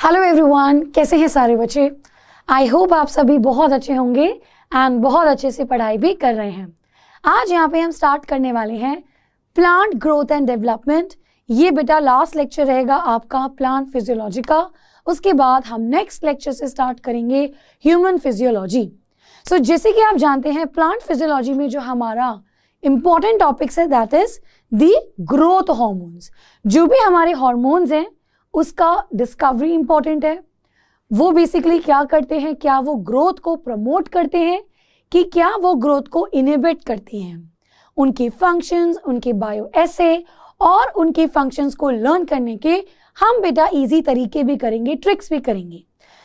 Hello everyone, कैसे हैं सारे बच्चे। आई होप आप सभी बहुत अच्छे होंगे एंड बहुत अच्छे से पढ़ाई भी कर रहे हैं। आज यहाँ पे हम स्टार्ट करने वाले हैं प्लांट ग्रोथ एंड डेवलपमेंट। ये बेटा लास्ट लेक्चर रहेगा आपका प्लांट फिजियोलॉजी का। उसके बाद हम नेक्स्ट लेक्चर से स्टार्ट करेंगे ह्यूमन फिजियोलॉजी। सो जैसे कि आप जानते हैं प्लांट फिजियोलॉजी में जो हमारा इंपॉर्टेंट टॉपिक्स है that is the growth hormones. जो भी हमारे हार्मोन्स हैं उसका डिस्कवरी इंपॉर्टेंट है। वो बेसिकली क्या करते हैं, क्या वो ग्रोथ को प्रमोट करते हैं कि क्या वो ग्रोथ को इनहिबिट करते हैं। उनके फंक्शंस, उनके बायो एसे और उनके फंक्शंस को लर्न करने के हम बेटा इजी तरीके भी करेंगे, ट्रिक्स भी करेंगे।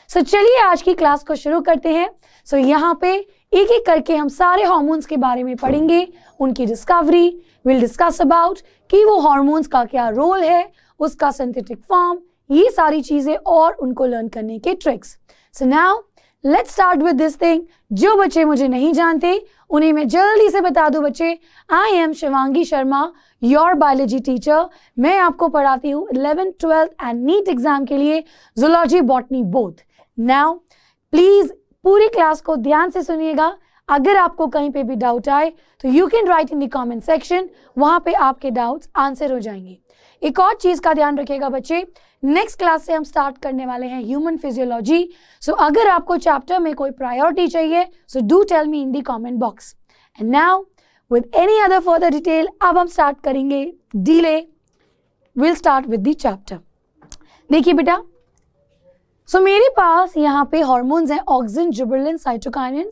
सो चलिए आज की क्लास को शुरू करते हैं। सो यहाँ पे एक एक करके हम सारे हार्मोन्स के बारे में पढ़ेंगे, उनकी डिस्कवरी, विल डिस्कस अबाउट कि वो हार्मोन्स का क्या रोल है, उसका सिंथेटिक फॉर्म, ये सारी चीजें और उनको लर्न करने के tricks. So now let's start with this thing. जो बच्चे मुझे नहीं जानते उन्हें मैं जल्दी से बता दूं बच्चे, I am Shivangi Sharma, your biology teacher. मैं आपको पढ़ाती हूँ 11th, 12th and NEET exam के लिए zoology botany both. Now please पूरी क्लास को ध्यान से सुनिएगा। अगर आपको कहीं पे भी डाउट आए तो you can right in the comment section, वहां पे आपके डाउट्स आंसर हो जाएंगे। एक और चीज का ध्यान रखिएगा बच्चे, नेक्स्ट क्लास से हम स्टार्ट करने वाले हैं ह्यूमन फिजियोलॉजी। सो अगर आपको चैप्टर में कोई प्रायोरिटी चाहिए so do tell me in the comment box. And now with any other further detail अब हम स्टार्ट करेंगे डीले। Will start with the chapter. देखिए बेटा, सो मेरे पास यहाँ पे हार्मोन्स हैं auxin, gibberellin, cytokinin,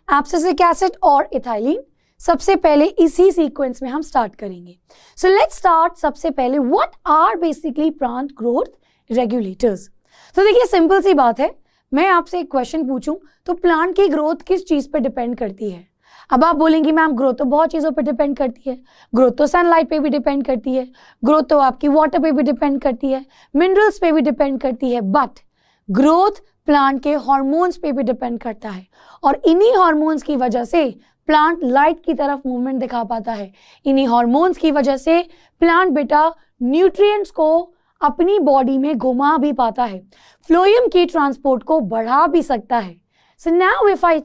abscisic acid और इथाइलिन। सबसे पहले इसी सीक्वेंस में हम स्टार्ट करेंगे। So let's start. सबसे पहले what are basically plant growth regulators. तो देखिए सिंपल सी बात है, मैं आपसे एक क्वेश्चन पूछूं तो प्लांट की ग्रोथ किस चीज पे डिपेंड करती है। अब आप बोलेंगे मैम ग्रोथ तो बहुत चीजों पे डिपेंड करती है, ग्रोथ तो सनलाइट पे भी डिपेंड करती है, ग्रोथ तो आपकी वाटर पे भी डिपेंड करती है, मिनरल्स पे भी डिपेंड करती है, बट ग्रोथ प्लांट के हार्मोन्स पे भी डिपेंड करता है। और इन्हीं हार्मोन्स की वजह से प्लांट लाइट की तरफ मूवमेंट दिखा पाता है। इन्हीं हार्मोन्स की वजह से प्लांट बेटा न्यूट्रिएंट्स को अपनी बॉडी में घुमा भी पाता है, फ्लोएम की ट्रांसपोर्ट को बढ़ा भी सकता है। So now if I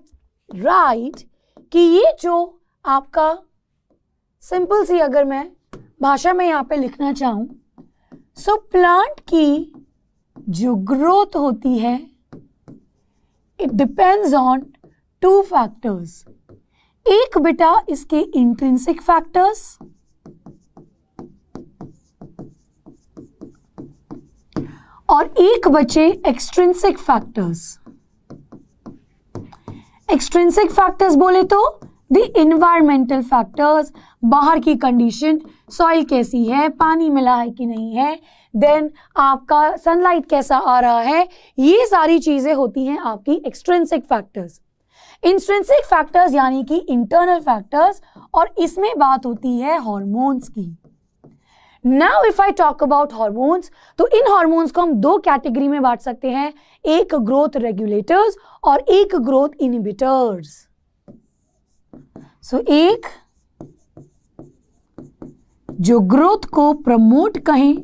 right कि ये जो आपका सिंपल सी अगर मैं भाषा में यहाँ पे लिखना चाहूं, सो प्लांट की जो ग्रोथ होती है it depends on two factors. एक बेटा इसके इंट्रिंसिक फैक्टर्स और एक बचे एक्सट्रिंसिक फैक्टर्स। एक्सट्रिंसिक फैक्टर्स बोले तो द इन्वायरमेंटल फैक्टर्स, बाहर की कंडीशन, सॉइल कैसी है, पानी मिला है कि नहीं है, देन आपका सनलाइट कैसा आ रहा है, ये सारी चीजें होती हैं आपकी एक्सट्रिंसिक फैक्टर्स। इंट्रिंसिक फैक्टर्स यानी कि इंटरनल फैक्टर्स, और इसमें बात होती है हार्मोन्स की। Now if I talk about hormones, तो इन हार्मोन्स को हम दो कैटेगरी में बांट सकते हैं, एक ग्रोथ रेगुलेटर्स और एक ग्रोथ इनहिबिटर्स। सो एक जो ग्रोथ को प्रमोट कहें,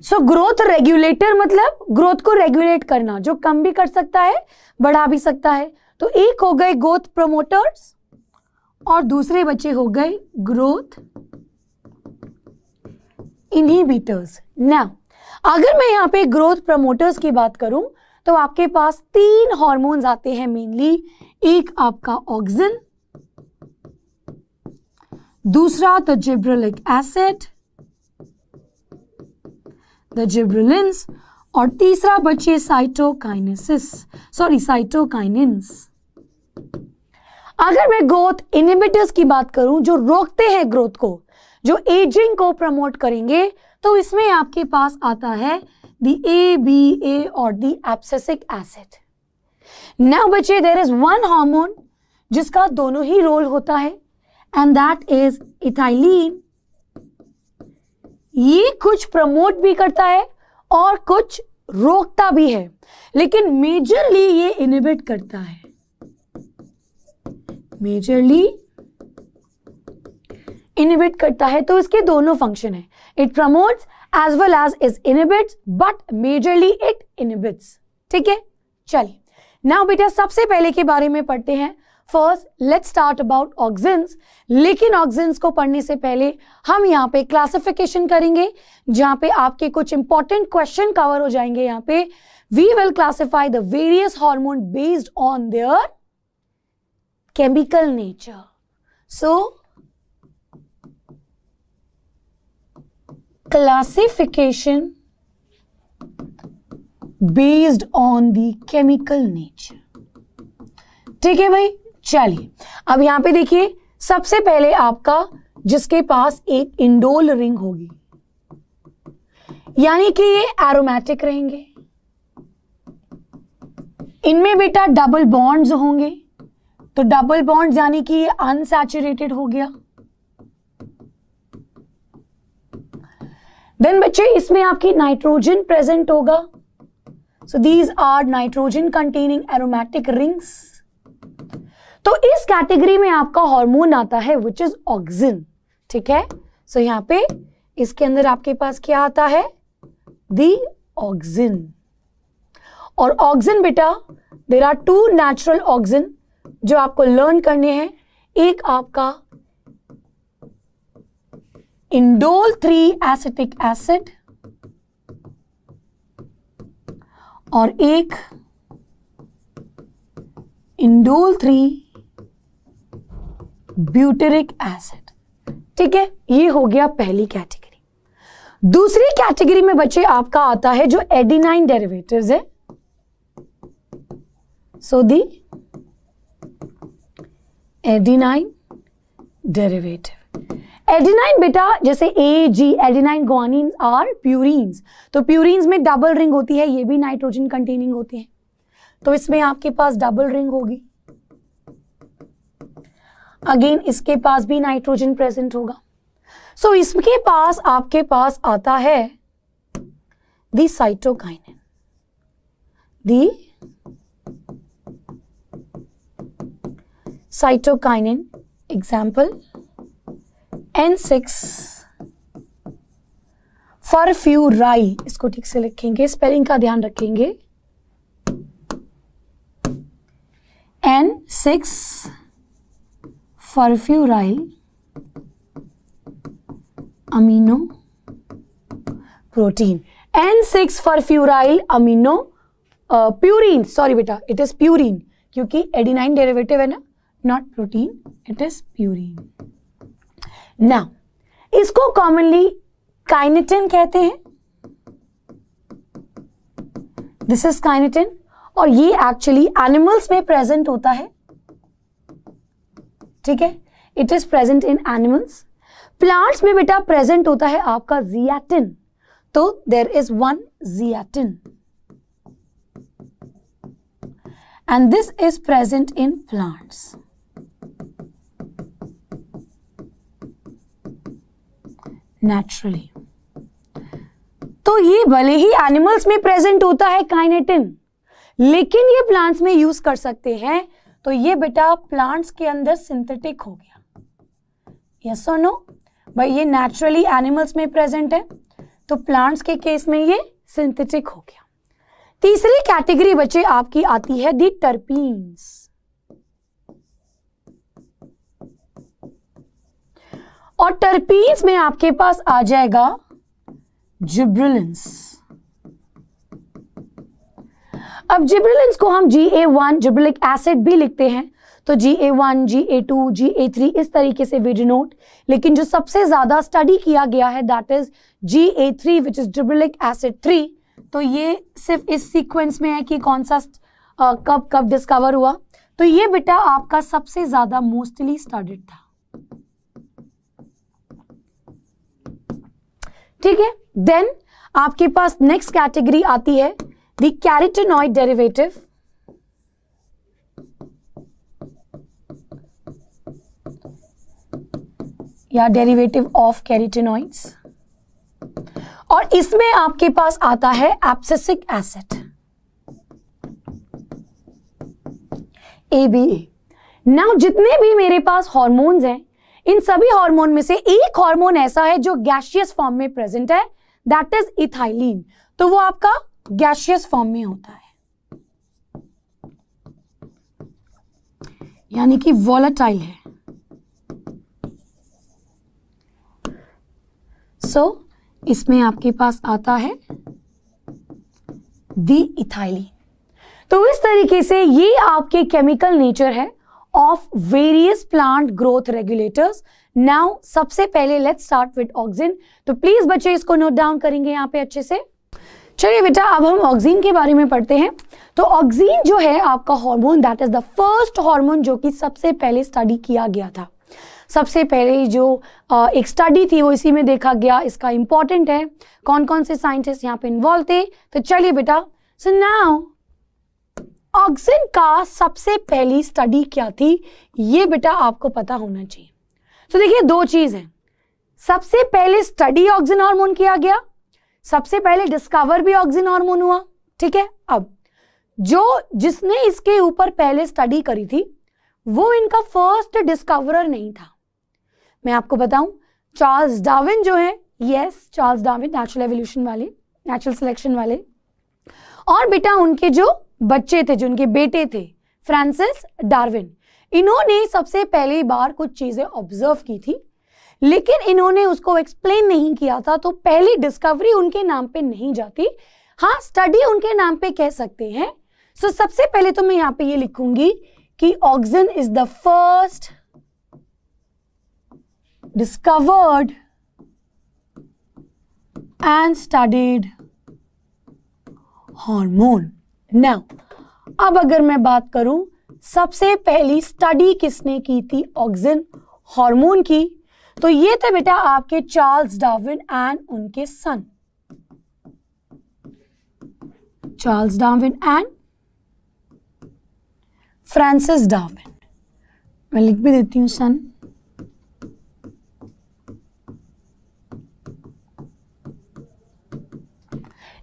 सो ग्रोथ रेगुलेटर मतलब ग्रोथ को रेगुलेट करना, जो कम भी कर सकता है बढ़ा भी सकता है। तो एक हो गए ग्रोथ प्रमोटर्स और दूसरे बच्चे हो गए ग्रोथ इनहिबिटर्स। ना अगर मैं यहाँ पे ग्रोथ प्रमोटर्स की बात करूं तो आपके पास तीन हार्मोन्स आते हैं मेनली। एक आपका ऑक्सिन, दूसरा the gibberellic acid, the gibberellins, और तीसरा बचे साइटोकाइनेसिस, साइटोकाइनिन्स। अगर मैं ग्रोथ इनहिबिटर्स की बात करूं जो रोकते हैं ग्रोथ को, जो एजिंग को प्रमोट करेंगे, तो इसमें आपके पास आता है द ABA और द एब्सिसिक एसिड। नाउ बच्चे देयर इज वन हार्मोन जिसका दोनों ही रोल होता है एंड दैट इज इथाइलिन। ये कुछ प्रमोट भी करता है और कुछ रोकता भी है, लेकिन मेजरली ये इनहिबिट करता है। मेजरली इनहिबिट करता है, तो इसके दोनों फंक्शन है, it promotes as well as it inhibits, but majorly it inhibits. ठीक है, चलिए नाउ बेटा सबसे पहले के बारे में पढ़ते हैं. First let's start about auxins. लेकिन ऑक्सिन्स को पढ़ने से पहले हम यहाँ पे क्लासिफिकेशन करेंगे, जहाँ पे आपके कुछ इंपॉर्टेंट क्वेश्चन कवर हो जाएंगे. यहाँ पे we will classify the various hormone based on their chemical nature. So classification based on the chemical nature. ठीक है भाई, चलिए अब यहां पे देखिए सबसे पहले आपका जिसके पास एक इंडोल रिंग होगी, यानी कि ये एरोमेटिक रहेंगे. इनमें बेटा डबल बॉन्ड्स होंगे, तो डबल बॉन्ड्स यानी कि ये अनसैचुरेटेड हो गया. देन बच्चे इसमें आपकी नाइट्रोजन प्रेजेंट होगा. So these are nitrogen containing aromatic rings. तो इस कैटेगरी में आपका हार्मोन आता है विच इज ऑक्सिन. ठीक है, सो यहां पे इसके अंदर आपके पास क्या आता है, दी ऑक्सिन. और ऑक्सिन बेटा there are two natural auxin जो आपको लर्न करने हैं. एक आपका इंडोल 3 एसिटिक एसिड और एक इंडोल 3 ब्यूटेरिक एसिड. ठीक है, ये हो गया पहली कैटेगरी. दूसरी कैटेगरी में बच्चे आपका आता है जो एडिनाइन डेरिवेटिव्स है. सो दी एडिनाइन डेरिवेटिव. एडिनाइन बेटा जैसे ए जी एडिनाइन ग्वानिन आर प्यूरिन्स. तो प्यूरिन्स में डबल रिंग होती है, ये भी नाइट्रोजन कंटेनिंग होती है, तो इसमें आपके पास डबल रिंग होगी. अगेन इसके पास भी नाइट्रोजन प्रेजेंट होगा. सो इसके पास आपके पास आता है the cytokinin. The cytokinin example N6 furfuryl. इसको ठीक से लिखेंगे, स्पेलिंग का ध्यान रखेंगे. N6 furfuryl amino protein. N6 furfuryl amino purine. Sorry बेटा इट इज प्यूरिन, क्योंकि एडिनाइन डेरिवेटिव है ना, not protein, it is purine. Now इसको कॉमनली काइनेटिन कहते हैं. दिस इज काइनेटिन और ये एक्चुअली एनिमल्स में प्रेजेंट होता है. ठीक है, it is present in animals. Plants में बेटा प्रेजेंट होता है आपका जियाटिन. तो there is one zeatin and this is present in plants. Naturally. तो ये भले ही एनिमल्स में प्रेजेंट होता है काइनेटिन, लेकिन ये प्लांट्स में यूज कर सकते हैं. तो ये बेटा प्लांट्स के अंदर सिंथेटिक हो गया. यस और नो भाई, ये नेचुरली एनिमल्स में प्रेजेंट है, तो प्लांट्स के केस में ये सिंथेटिक हो गया. तीसरी कैटेगरी बच्चे आपकी आती है दी टर्पीन्स. और टर्पीन्स में आपके पास आ जाएगा जिब्रेलिन्स. अब जिब्रेलिन्स को हम GA1 जिब्रेलिक एसिड भी लिखते हैं, तो GA1, GA2, GA3 इस तरीके से वी डिनोट. लेकिन जो सबसे ज्यादा स्टडी किया गया है that is GA3 which is gibberellic acid 3. तो ये सिर्फ इस सीक्वेंस में है कि कौन सा कब कब डिस्कवर हुआ. तो ये बेटा आपका सबसे ज्यादा मोस्टली स्टडीड था. ठीक है, देन आपके पास नेक्स्ट कैटेगरी आती है द कैरोटीनॉइड डेरिवेटिव. या डेरिवेटिव ऑफ कैरोटीनॉइड्स. और इसमें आपके पास आता है एब्सिसिक एसिड ABA. नाउ जितने भी मेरे पास हार्मोन्स हैं, इन सभी हार्मोन में से एक हार्मोन ऐसा है जो गैसियस फॉर्म में प्रेजेंट है, दैट इज इथाइलिन, तो वो आपका गैसियस फॉर्म में होता है, यानी कि वॉलेटाइल है। सो इसमें आपके पास आता है दी इथाइलिन। तो इस तरीके से ये आपके केमिकल नेचर है of various plant growth regulators. Now सबसे पहले लेट्स स्टार्ट विद ऑक्सिन। तो प्लीज बच्चे इसको नोट डाउन करेंगे यहाँ पे अच्छे से। चलिए बेटा, अब हम ऑक्सिन के बारे में पढ़ते हैं। तो ऑक्सिन जो है आपका hormone, that is the first hormone जो कि सबसे पहले स्टडी किया गया था। सबसे पहले जो एक स्टडी थी वो इसी में देखा गया। इसका इंपॉर्टेंट है, कौन कौन से साइंटिस्ट यहाँ पे इन्वॉल्व थे। तो चलिए बेटा, सो नाउ ऑक्सिन का सबसे पहली स्टडी क्या थी, ये बेटा आपको पता होना चाहिए। तो देखिए, दो चीज है। सबसे पहले स्टडी ऑक्सिन हार्मोन किया गया, सबसे पहले डिस्कवर भी ऑक्सिन हार्मोन हुआ, ठीक है। अब जिसने इसके ऊपर पहले स्टडी करी थी वो इनका फर्स्ट डिस्कवरर नहीं था। मैं आपको बताऊं, चार्ल्स डार्विन जो है, yes Charles Darwin, natural evolution वाले, नेचुरल सिलेक्शन वाले। और बेटा उनके जो बच्चे थे, जो उनके बेटे थे, फ्रांसिस डार्विन, इन्होंने सबसे पहली बार कुछ चीजें ऑब्जर्व की थी, लेकिन इन्होंने उसको एक्सप्लेन नहीं किया था। तो पहली डिस्कवरी उनके नाम पे नहीं जाती, हाँ स्टडी उनके नाम पे कह सकते हैं। सो सबसे पहले तो मैं यहाँ पे ये लिखूंगी कि auxin is the first discovered and studied hormone. Now अब अगर मैं बात करूं सबसे पहली स्टडी किसने की थी ऑक्सिन हार्मोन की, तो ये थे बेटा आपके चार्ल्स डार्विन एंड उनके son, Charles Darwin and Francis Darwin. मैं लिख भी देती हूं सन।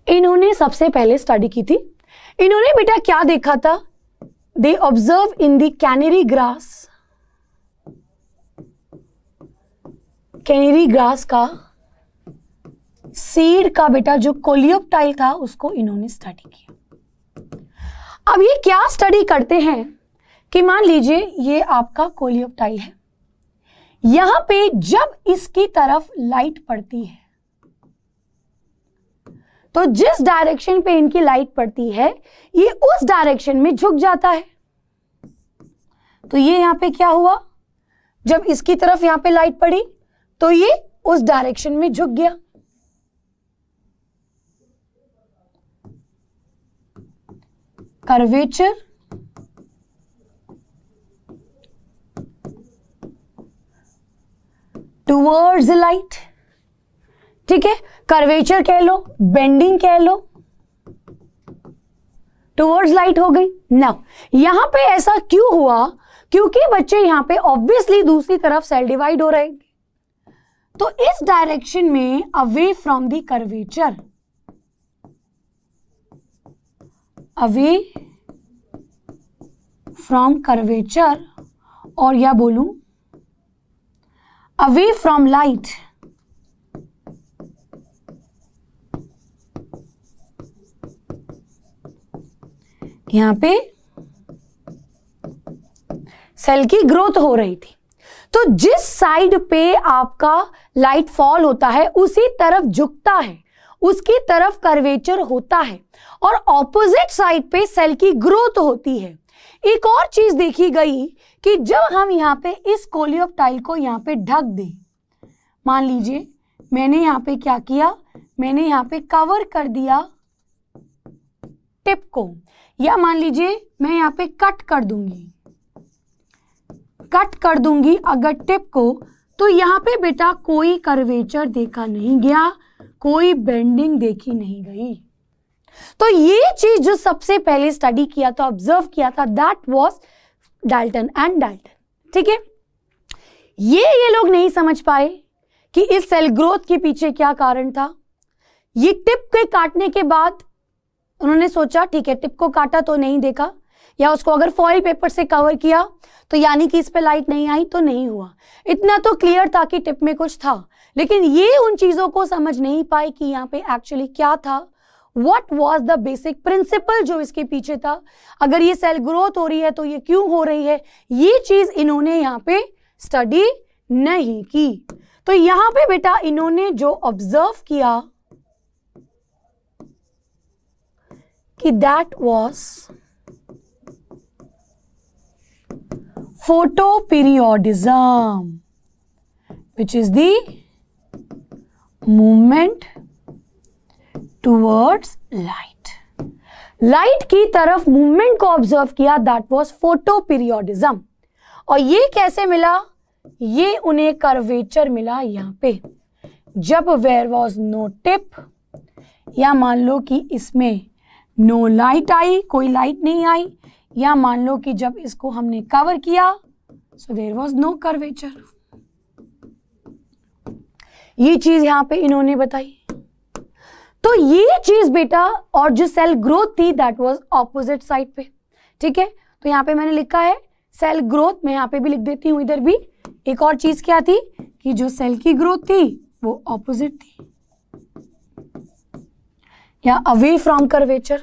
इन्होंने सबसे पहले स्टडी की थी। इन्होंने बेटा क्या देखा था, they observe in the canary grass, canary grass का सीड का बेटा जो कोलियोप्टाइल था उसको इन्होंने स्टडी किया। अब ये क्या स्टडी करते हैं कि मान लीजिए ये आपका कोलियोप्टाइल है, यहां पे जब इसकी तरफ लाइट पड़ती है तो जिस डायरेक्शन पे इनकी लाइट पड़ती है ये उस डायरेक्शन में झुक जाता है। तो ये यहां पे क्या हुआ, जब इसकी तरफ यहां पे लाइट पड़ी तो ये उस डायरेक्शन में झुक गया। कर्वेचर टुवर्ड्स लाइट, ठीक है, कर्वेचर कह लो, बेंडिंग कह लो, टुवर्ड्स लाइट हो गई। नाउ यहां पे ऐसा क्यों हुआ, क्योंकि बच्चे यहां पे ऑब्वियसली दूसरी तरफ सेल डिवाइड हो रहे हैं, तो इस डायरेक्शन में away from the curvature, away from curvature, और या बोलूं अवे फ्रॉम लाइट, यहां पे सेल की ग्रोथ हो रही थी। तो जिस साइड पे आपका लाइट फॉल होता है उसी तरफ झुकता है, उसकी तरफ कर्वेचर होता है, और ऑपोजिट साइड पे सेल की ग्रोथ होती है। एक और चीज देखी गई कि जब हम यहां पे इस कोलियोप्टाइल को यहां पे ढक दें, मान लीजिए मैंने यहां पे क्या किया, मैंने यहां पे कवर कर दिया टिप को, या मान लीजिए मैं यहां पे कट कर दूंगी अगर टिप को, तो यहां पे बेटा कोई कर्वेचर देखा नहीं गया, कोई बेंडिंग देखी नहीं गई। तो ये चीज जो सबसे पहले स्टडी किया था, ऑब्जर्व किया था, that was Dalton and Dalton, ठीक है। ये लोग नहीं समझ पाए कि इस सेल ग्रोथ के पीछे क्या कारण था। ये टिप के काटने के बाद उन्होंने सोचा ठीक है, टिप को काटा तो नहीं देखा, या उसको अगर फॉइल पेपर से कवर किया तो यानी कि इस पे लाइट नहीं आई तो नहीं हुआ। इतना तो क्लियर था कि टिप में कुछ था, लेकिन ये उन चीजों को समझ नहीं पाए कि यहाँ पे एक्चुअली क्या था, what was the basic principle जो इसके पीछे था, अगर ये सेल ग्रोथ हो रही है तो ये क्यों हो रही है, ये चीज इन्होंने यहाँ पे स्टडी नहीं की। तो यहाँ पे बेटा इन्होंने जो ऑब्जर्व किया कि that was photoperiodism, which is the movement towards light. Light की तरफ मूवमेंट को ऑब्जर्व किया, दैट वाज फोटोपीरियोडिज्म। और ये कैसे मिला, ये उन्हें कर्वेचर मिला यहां पे, जब वेयर वाज नो टिप, या मान लो कि इसमें नो लाइट आई, कोई लाइट नहीं आई, या मान लो कि जब इसको हमने कवर किया so there was no curvature. ये चीज यहां पे इन्होंने बताई। तो ये चीज बेटा, और जो सेल ग्रोथ थी दैट वाज ऑपोजिट साइड पे, ठीक है। तो यहां पे मैंने लिखा है सेल ग्रोथ, मैं यहां पे भी लिख देती हूं, इधर भी एक और चीज क्या थी कि जो सेल की ग्रोथ थी वो ऑपोजिट थी या अवे फ्रॉम कर्वेचर।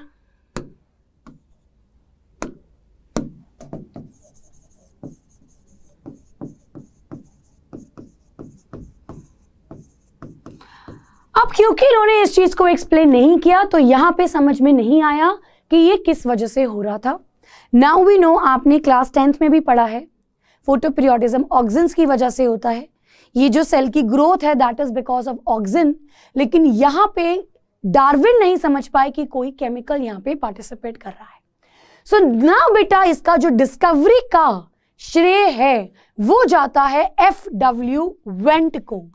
अब क्योंकि इन्होंने इस चीज को एक्सप्लेन नहीं किया तो यहां पे समझ में नहीं आया कि ये किस वजह से हो रहा था। नाउ वी नो, आपने क्लास 10th में भी पढ़ा है, फोटोपीरियोडिज्म ऑक्सिन्स की वजह से होता है। ये जो सेल की ग्रोथ है that is because of auxin, लेकिन यहां पे डार्विन नहीं समझ पाए कि कोई केमिकल यहां पे पार्टिसिपेट कर रहा है। सो नाउ बेटा इसका जो डिस्कवरी का श्रेय है वो जाता है FW वेंट को।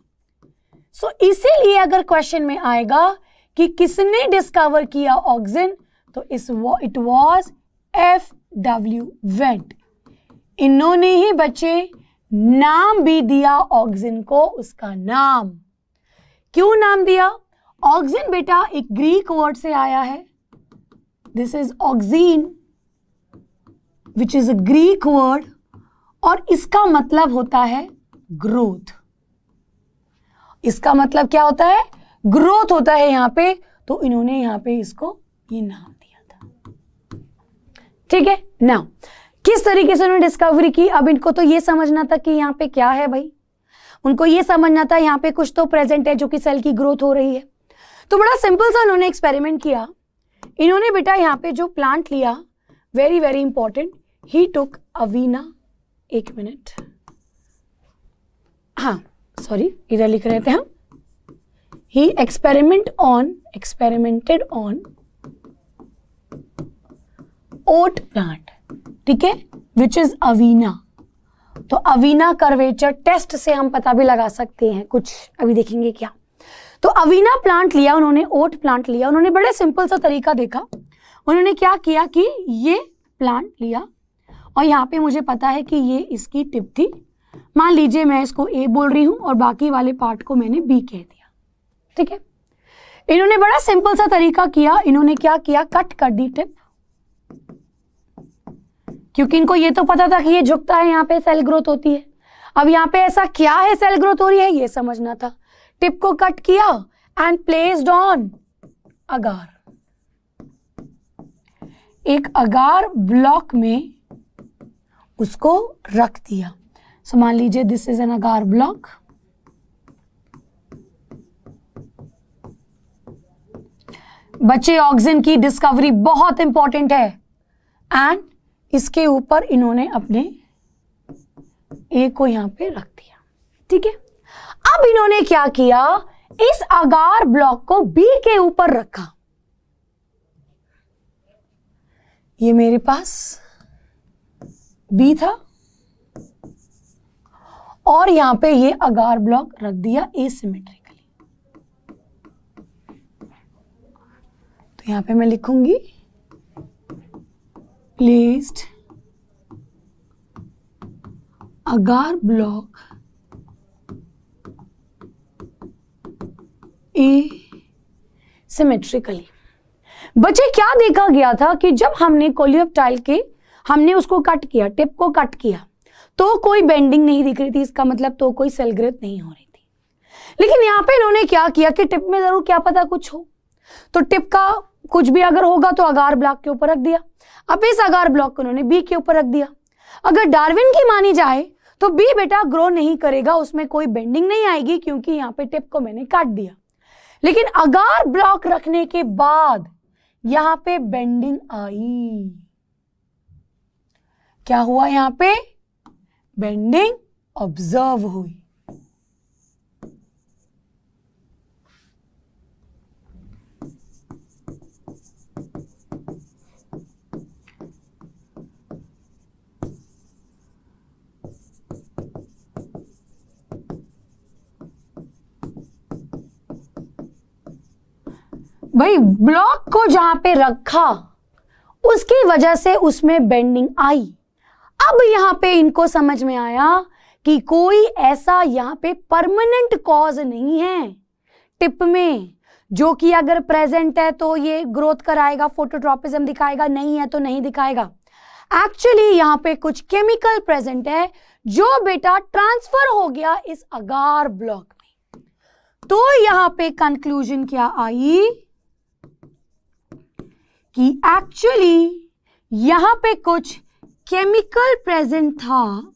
सो इसीलिए अगर क्वेश्चन में आएगा कि किसने डिस्कवर किया ऑक्सिन, तो इट वाज FW वेंट। इन्होंने ही बच्चे नाम भी दिया ऑक्सिन को, उसका नाम। क्यों नाम दिया? ऑक्सिन बेटा एक ग्रीक वर्ड से आया है, this is oxygen which is a Greek word, और इसका मतलब होता है ग्रोथ। इसका मतलब क्या होता है? ग्रोथ होता है यहां पे, तो इन्होंने यहां पे इसको ये नाम दिया था। ठीक है ना, किस तरीके से उन्होंने डिस्कवरी की। अब इनको तो ये समझना था कि यहां पे क्या है भाई, उनको ये समझना था यहां पे कुछ तो प्रेजेंट है जो कि सेल की ग्रोथ हो रही है। तो बड़ा सिंपल सा उन्होंने एक्सपेरिमेंट किया। इन्होंने बेटा यहां पे जो प्लांट लिया, वेरी वेरी इंपॉर्टेंट, ही टुक अवीना, एक मिनट, हाँ सॉरी इधर लिख रहे थे हम, ही एक्सपेरिमेंटेड ऑन ओट प्लांट, ठीक है, विच इज अवीना। तो अवीना कर्वेचर टेस्ट से हम पता भी लगा सकते हैं कुछ, अभी देखेंगे क्या। तो अवीना प्लांट लिया उन्होंने, ओट प्लांट लिया उन्होंने, बड़े सिंपल सा तरीका देखा। उन्होंने क्या किया कि ये प्लांट लिया और यहाँ पे मुझे पता है कि ये इसकी टिप थी, मान लीजिए मैं इसको ए बोल रही हूं और बाकी वाले पार्ट को मैंने बी कह दिया, ठीक है। इन्होंने बड़ा सिंपल सा तरीका किया, इन्होंने क्या किया, कट कर दी टिप, क्योंकि इनको ये तो पता था कि ये झुकता है, यहाँ पे सेल ग्रोथ होती है। अब यहाँ पे ऐसा क्या है सेल ग्रोथ हो रही है ये समझना था। टिप को कट किया एंड प्लेस्ड ऑन अगार, एक अगार ब्लॉक में उसको रख दिया। सो मान लीजिए this is an agar block, बच्चे ऑक्सिन की डिस्कवरी बहुत इंपॉर्टेंट है, एंड इसके ऊपर इन्होंने अपने ए को यहां पे रख दिया, ठीक है। अब इन्होंने क्या किया, इस अगार ब्लॉक को बी के ऊपर रखा। ये मेरे पास बी था और यहां पे ये अगार ब्लॉक रख दिया एसिमेट्रिकली। तो यहां पे मैं लिखूंगी प्लेस्ड अगार ब्लॉक एसिमेट्रिकली। बच्चे क्या देखा गया था कि जब हमने कोलियोप्टाइल के हमने उसको कट किया, टिप को कट किया, तो कोई बेंडिंग नहीं दिख रही थी, इसका मतलब तो कोई सेल ग्रोथ नहीं हो रही थी। लेकिन यहाँ पे इन्होंने क्या किया कि टिप में जरूर क्या पता कुछ हो, तो टिप का कुछ भी अगर होगा तो अगार ब्लॉक के ऊपर रख दिया। अब इस अगार ब्लॉक को उन्होंने बी के ऊपर रख दिया। अगर डार्विन की मानी जाए तो बी बेटा ग्रो नहीं करेगा, उसमें कोई बेंडिंग नहीं आएगी क्योंकि यहाँ पे टिप को मैंने काट दिया। लेकिन अगार ब्लॉक रखने के बाद यहाँ पे बेंडिंग आई। क्या हुआ? यहाँ पे बेंडिंग ऑब्जर्व हुई। भाई ब्लॉक को जहां पे रखा उसकी वजह से उसमें बेंडिंग आई। अब यहां पे इनको समझ में आया कि कोई ऐसा यहां पे परमानेंट कॉज नहीं है टिप में, जो कि अगर प्रेजेंट है तो ये ग्रोथ कराएगा, फोटोट्रॉपिज्म दिखाएगा, नहीं है तो नहीं दिखाएगा। एक्चुअली यहां पे कुछ केमिकल प्रेजेंट है जो बेटा ट्रांसफर हो गया इस अगार ब्लॉक में। तो यहां पे कंक्लूजन क्या आई कि एक्चुअली यहां पे कुछ केमिकल प्रेजेंट था,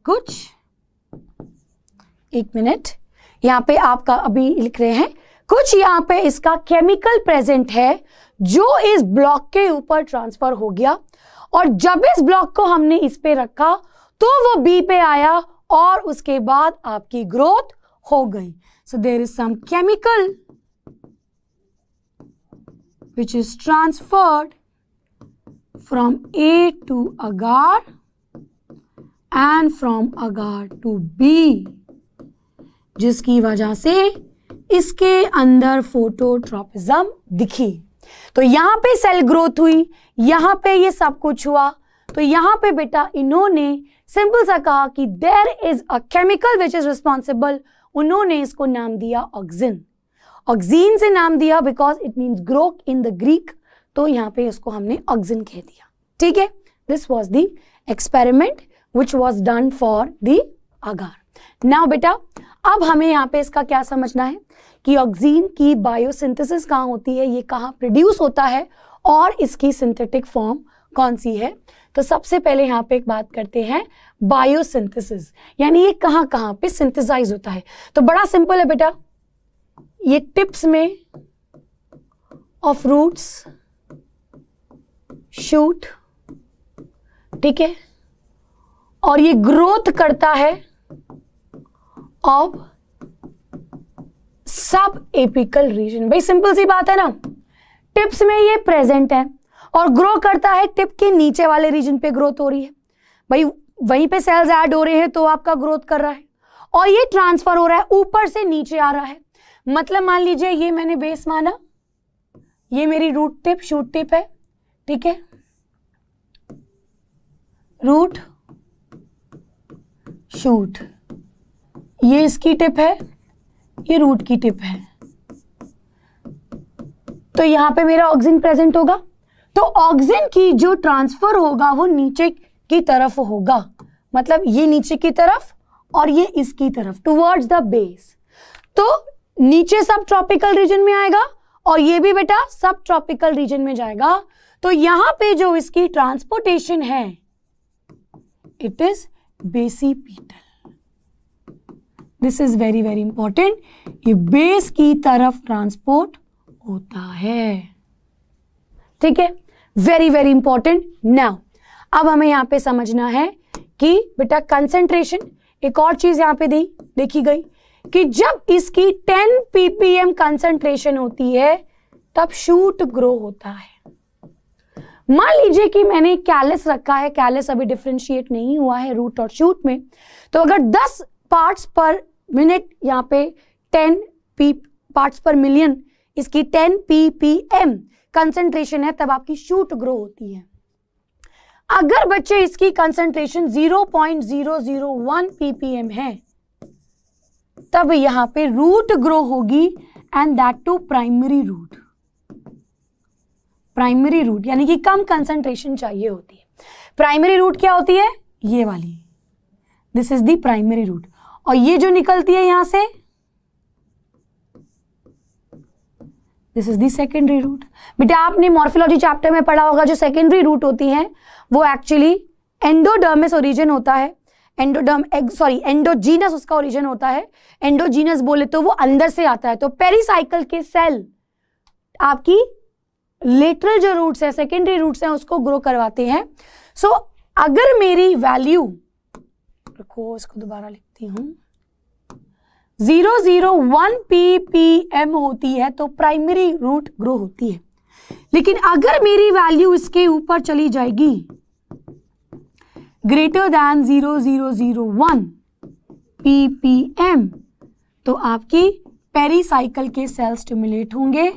कुछ, एक मिनट, यहां पे आपका अभी लिख रहे हैं, कुछ यहां पे इसका केमिकल प्रेजेंट है जो इस ब्लॉक के ऊपर ट्रांसफर हो गया, और जब इस ब्लॉक को हमने इस पे रखा तो वो बी पे आया और उसके बाद आपकी ग्रोथ हो गई। So there is some chemical which is transferred from A to agar and from agar to B, जिसकी वजह से इसके अंदर फोटोट्रॉपिज्म दिखी। तो यहां पे सेल ग्रोथ हुई, यहां पे ये सब कुछ हुआ। तो यहां पे बेटा इन्होंने सिंपल सा कहा कि there is a chemical which is responsible, उन्होंने इसको नाम दिया ऑक्सिन। ऑक्सीन से नाम दिया because it means grow in the Greek, तो यहाँ पे इसको हमने ऑक्सिन कह दिया। ठीक है, this was the experiment which was done for the agar. Now बेटा अब हमें यहाँ पे इसका क्या समझना है कि ऑक्सीन की बायोसिंथेसिस कहाँ होती है, ये कहाँ प्रोड्यूस होता है और इसकी सिंथेटिक फॉर्म कौन सी है। तो सबसे पहले यहाँ पे एक बात करते हैं बायोसिंथेसिस, यानी ये कहाँ कहाँ पे सिंथेसाइज होता है। तो बड़ा सिंपल है बेटा, ये टिप्स में ऑफ रूट्स, शूट, ठीक है, और ये ग्रोथ करता है ऑफ सब एपिकल रीजन। भाई सिंपल सी बात है ना, टिप्स में ये प्रेजेंट है और ग्रो करता है टिप के नीचे वाले रीजन पे ग्रोथ हो रही है। भाई वहीं पे सेल्स ऐड हो रहे हैं तो आपका ग्रोथ कर रहा है, और ये ट्रांसफर हो रहा है, ऊपर से नीचे आ रहा है। मतलब मान लीजिए ये मैंने बेस माना, ये मेरी रूट टिप शूट टिप है, ठीक है, रूट शूट, ये इसकी टिप है, ये रूट की टिप है। तो यहां पे मेरा ऑक्सिन प्रेजेंट होगा, तो ऑक्सिन की जो ट्रांसफर होगा वो नीचे की तरफ होगा, मतलब ये नीचे की तरफ और ये इसकी तरफ, टुवर्ड्स द बेस। तो नीचे सब ट्रॉपिकल रीजन में आएगा और ये भी बेटा सब ट्रॉपिकल रीजन में जाएगा। तो यहां पे जो इसकी ट्रांसपोर्टेशन है it is basipetal. This is very very important, ये बेस की तरफ ट्रांसपोर्ट होता है। ठीक है, वेरी वेरी इंपॉर्टेंट। नाउ अब हमें यहां पे समझना है कि बेटा कंसेंट्रेशन, एक और चीज यहां पे देखी गई कि जब इसकी 10 ppm कंसंट्रेशन होती है तब शूट ग्रो होता है। मान लीजिए कि मैंने कैलस रखा है, कैलस अभी डिफरेंशिएट नहीं हुआ है रूट और शूट में, तो अगर 10 पार्ट्स पर मिनट यहाँ पे 10 पार्ट्स पर मिलियन इसकी 10 ppm कंसंट्रेशन है तब आपकी शूट ग्रो होती है। अगर बच्चे इसकी कंसंट्रेशन 0.001 ppm है तब यहां पे रूट ग्रो होगी, and that too primary root. Primary root यानी कि कम कंसंट्रेशन चाहिए होती है। प्राइमरी रूट क्या होती है? ये वाली, this is the primary root. और ये जो निकलती है यहां से, this is the secondary root. बेटा आपने मॉर्फोलॉजी चैप्टर में पढ़ा होगा, जो सेकेंडरी रूट होती हैं वो एक्चुअली एंडोडर्मिस ओरिजिन होता है, एंडोजीनस उसका ओरिजिन होता है। एंडोजीनस बोले तो वो अंदर से आता है। तो पेरिसाइकिल के सेल आपकी लेटरल जो रूट्स है, सेकेंडरी रूट्स हैं, उसको ग्रो करवाते हैं। सो अगर मेरी वैल्यू, रखो इसको दोबारा लिखती हूं, 001 ppm होती है तो प्राइमरी रूट ग्रो होती है। लेकिन अगर मेरी वैल्यू इसके ऊपर चली जाएगी ग्रेटर दैन 0001 ppm, तो आपकी पेरिसाइकिल के सेल स्टिमुलेट होंगे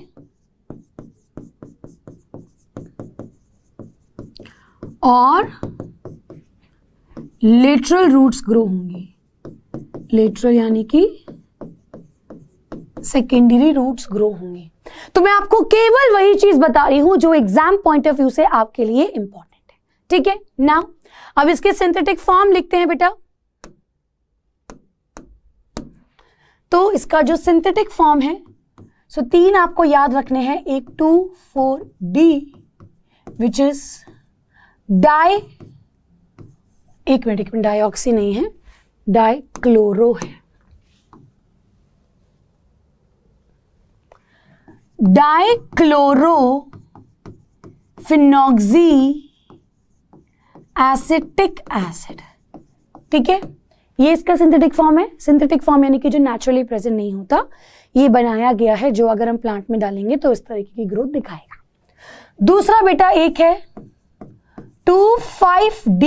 और लेटरल रूट्स ग्रो होंगी। लेटरल यानी कि सेकेंडरी रूट्स ग्रो होंगी। तो मैं आपको केवल वही चीज बता रही हूं जो एग्जाम पॉइंट ऑफ व्यू से आपके लिए इंपॉर्टेंट है। ठीक है, नाउ अब इसके सिंथेटिक फॉर्म लिखते हैं बेटा। तो इसका जो सिंथेटिक फॉर्म है, सो 3 आपको याद रखने हैं, एक 2,4-D विच इज एक मिनट डाइऑक्सी नहीं है, डाइक्लोरो है। Dichloro phenoxy acetic acid. ठीक है, ये इसका सिंथेटिक फॉर्म है। सिंथेटिक फॉर्म यानी कि जो नेचुरली प्रेजेंट नहीं होता, ये बनाया गया है, जो अगर हम प्लांट में डालेंगे तो इस तरीके की ग्रोथ दिखाएगा। दूसरा बेटा एक है 2,5-D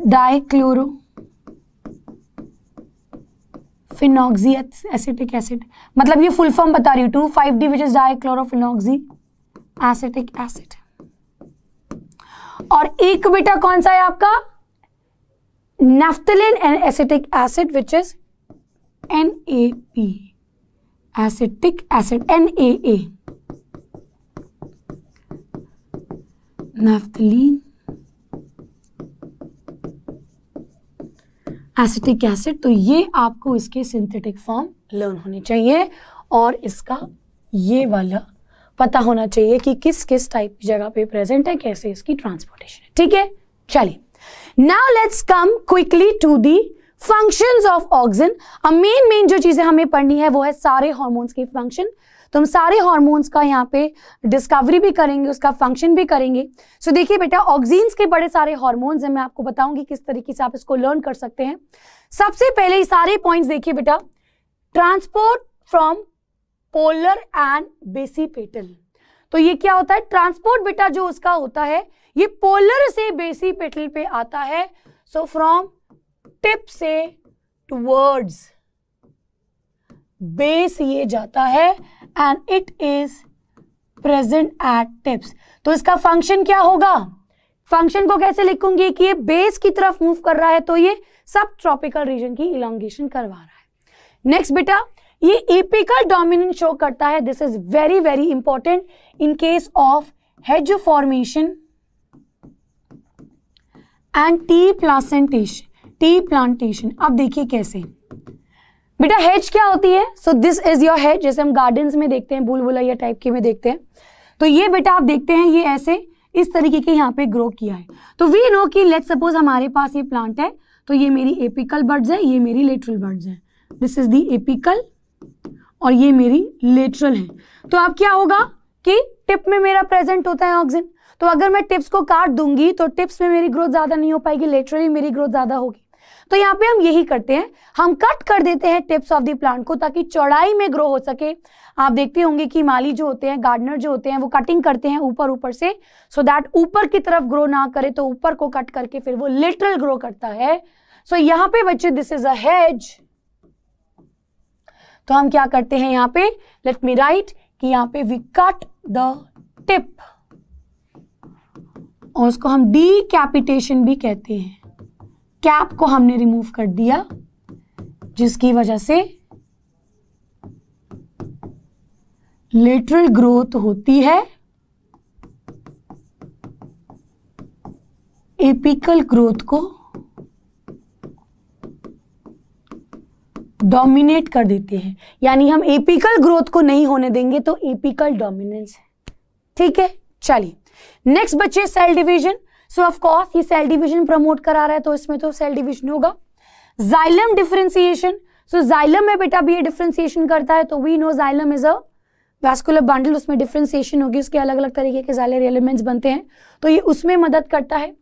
dichloro phenoxy acetic acid, मतलब ये फुल फॉर्म बता रही हूं, 2,5-D which is dichlorophenoxy acetic acid. और एक बेटा कौन सा है आपका, naphthalene acetic acid which is NAP acetic acid, NAA naphthalene acetic acid. तो ये आपको इसके सिंथेटिक फॉर्म लर्न होने चाहिए और इसका ये वाला पता होना चाहिए कि किस किस टाइप की जगह पे प्रेजेंट है, कैसे इसकी ट्रांसपोर्टेशन है। ठीक है, चलिए now let's come quickly to the functions of auxin. अब मेन जो चीजें हमें पढ़नी है वो है सारे हार्मोन्स के फंक्शन। तो हम सारे हार्मोन्स का यहाँ पे डिस्कवरी भी करेंगे, उसका फंक्शन भी करेंगे। सो देखिए बेटा, ऑक्सीन्स के बड़े सारे हार्मोन्स हैं, मैं आपको बताऊंगी किस तरीके से आप इसको लर्न कर सकते हैं। सबसे पहले ये सारे पॉइंट्स देखिए बेटा, transport from polar and basipetal. तो ये क्या होता है, ट्रांसपोर्ट बेटा जो उसका होता है ये पोलर से बेसिपेटल पे आता है। सो फ्रॉम टिप से टुवर्ड्स बेस ये जाता है and it is present at tips. तो इसका फंक्शन क्या होगा, फंक्शन को कैसे लिखूंगी कि ये बेस की तरफ मूव कर रहा है, तो ये सब ट्रॉपिकल रीजन की इलॉन्गेशन करवा रहा है। नेक्स्ट बेटा, ये एपिकल डोमिनेंस शो करता है। This is very very important in case of hedge formation and tea plantation. अब देखिए कैसे बेटा, हेज क्या होती है, so this is your hedge, जैसे हम गार्डन्स में देखते हैं, भूल-भुलैया टाइप के में देखते हैं। तो ये बेटा आप देखते हैं ये ऐसे इस तरीके के यहाँ पे ग्रो किया है। तो वी नो कि लेट्स सपोज हमारे पास ये प्लांट है, तो ये मेरी एपिकल बड्स है, ये मेरी लेटरल बड्स है। दिस इज दी एपिकल और ये मेरी लेटरल है। तो अब क्या होगा कि टिप में मेरा प्रेजेंट होता है ऑक्सिन। तो अगर मैं टिप्स को काट दूंगी तो टिप्स में मेरी ग्रोथ ज्यादा नहीं हो पाएगी, लेटरली मेरी ग्रोथ ज्यादा होगी। तो यहाँ पे हम यही करते हैं, हम कट कर देते हैं टिप्स ऑफ द प्लांट को ताकि चौड़ाई में ग्रो हो सके। आप देखते होंगे कि माली जो होते हैं, गार्डनर जो होते हैं, वो कटिंग करते हैं ऊपर से, सो दैट ऊपर की तरफ ग्रो ना करे, तो ऊपर को कट करके फिर वो लेटरल ग्रो करता है। सो यहाँ पे बच्चे दिस इज अ हेज। तो हम क्या करते हैं यहाँ पे, लेट मी राइट कि यहाँ पे वी कट द टिप और उसको हम डीकैपिटेशन भी कहते हैं। कैप को हमने रिमूव कर दिया जिसकी वजह से लेटरल ग्रोथ होती है, एपिकल ग्रोथ को डोमिनेट कर देते हैं, यानी हम एपिकल ग्रोथ को नहीं होने देंगे, तो एपिकल डोमिनेंस है। ठीक है, चलिए नेक्स्ट बच्चे cell division. So of course ये सेल डिवीजन प्रमोट करा रहा है, तो इसमें तो सेल डिवीजन होगा। जाइलम डिफरेंशिएशन, सो जाइलम में बेटा भी ये डिफरेंशिएशन करता है, तो we know xylem is a vascular bundle, उसमें डिफरेंशिएशन होगी, उसके अलग अलग तरीके के जाइलरी एलिमेंट्स बनते हैं, तो ये उसमें मदद करता है।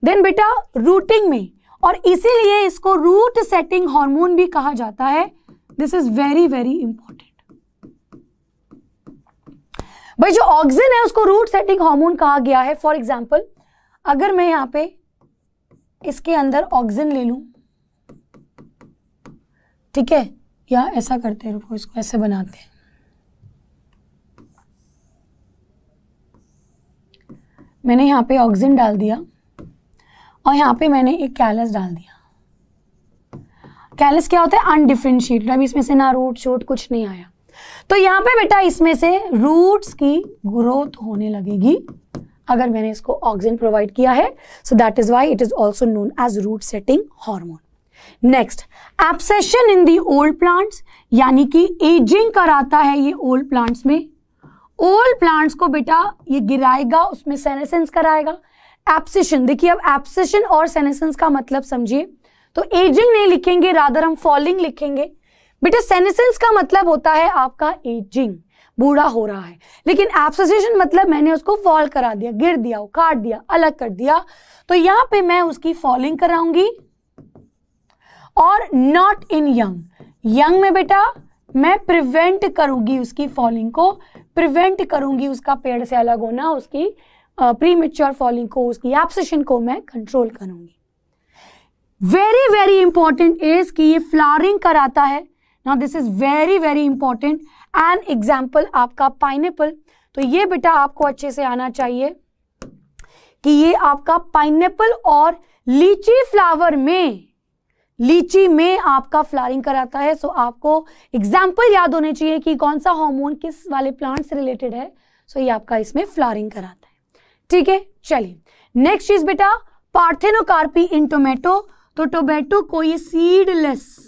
देन बेटा रूटिंग में, और इसीलिए इसको रूट सेटिंग हार्मोन भी कहा जाता है। This is very very important. भाई जो ऑक्सिन है उसको रूट सेटिंग हार्मोन कहा गया है। फॉर एग्जाम्पल अगर मैं यहां पे इसके अंदर ऑक्सिन ले लूं, ठीक है, या ऐसा करते हैं, रुको इसको ऐसे बनाते हैं, मैंने यहाँ पे ऑक्सिन डाल दिया और यहाँ पे मैंने एक कैलस डाल दिया। कैलस क्या होता है? अनडिफरेंशिएटेड, अभी इसमें से ना रूट शूट कुछ नहीं आया, तो यहाँ पे बेटा इसमें से रूट्स की ग्रोथ होने लगेगी अगर मैंने इसको ऑक्सिन प्रोवाइड किया है। So that is why it is also known as root setting hormone. Next, abscission in the old plants, यानी कि एजिंग कराता है ये ओल्ड प्लांट्स में। ओल्ड प्लांट्स को बेटा ये गिराएगा, उसमें सेनेसेंस कराएगा। एब्सेशन, देखिए अब एब्सेशन और सेनेसेंस का मतलब समझिए, तो एजिंग नहीं लिखेंगे, रादर हम फॉलिंग लिखेंगे। बेटा सेनेसेंस का मतलब होता है आपका एजिंग, बूढ़ा हो रहा है, लेकिन एब्सेशन मतलब मैंने उसको फॉल करा दिया, गिर दिया, काट दिया, अलग कर दिया, तो यहां पे मैं उसकी फॉलिंग कराऊंगी। और नॉट इन यंग, यंग में बेटा मैं प्रिवेंट करूंगी उसकी फॉलिंग को, प्रिवेंट करूंगी उसका पेड़ से अलग होना, उसकी प्रीमेच्योर फॉलिंग को, उसकी एब्सेशन को मैं कंट्रोल करूंगी। वेरी वेरी इंपॉर्टेंट इज कि ये फ्लावरिंग कराता है। Now this is very very important. An example आपका पाइनएप्पल, तो ये बेटा आपको अच्छे से आना चाहिए कि ये आपका पाइनएप्पल और लीची फ्लावर में, लीची में आपका फ्लावरिंग कराता है। सो आपको एग्जाम्पल याद होने चाहिए कि कौन सा हार्मोन किस वाले प्लांट से रिलेटेड है। सो ये आपका इसमें फ्लावरिंग कराता है। ठीक है, चलिए नेक्स्ट चीज बेटा पार्थेनोकार्पी इन टोमेटो, तो टोमेटो को ये सीडलेस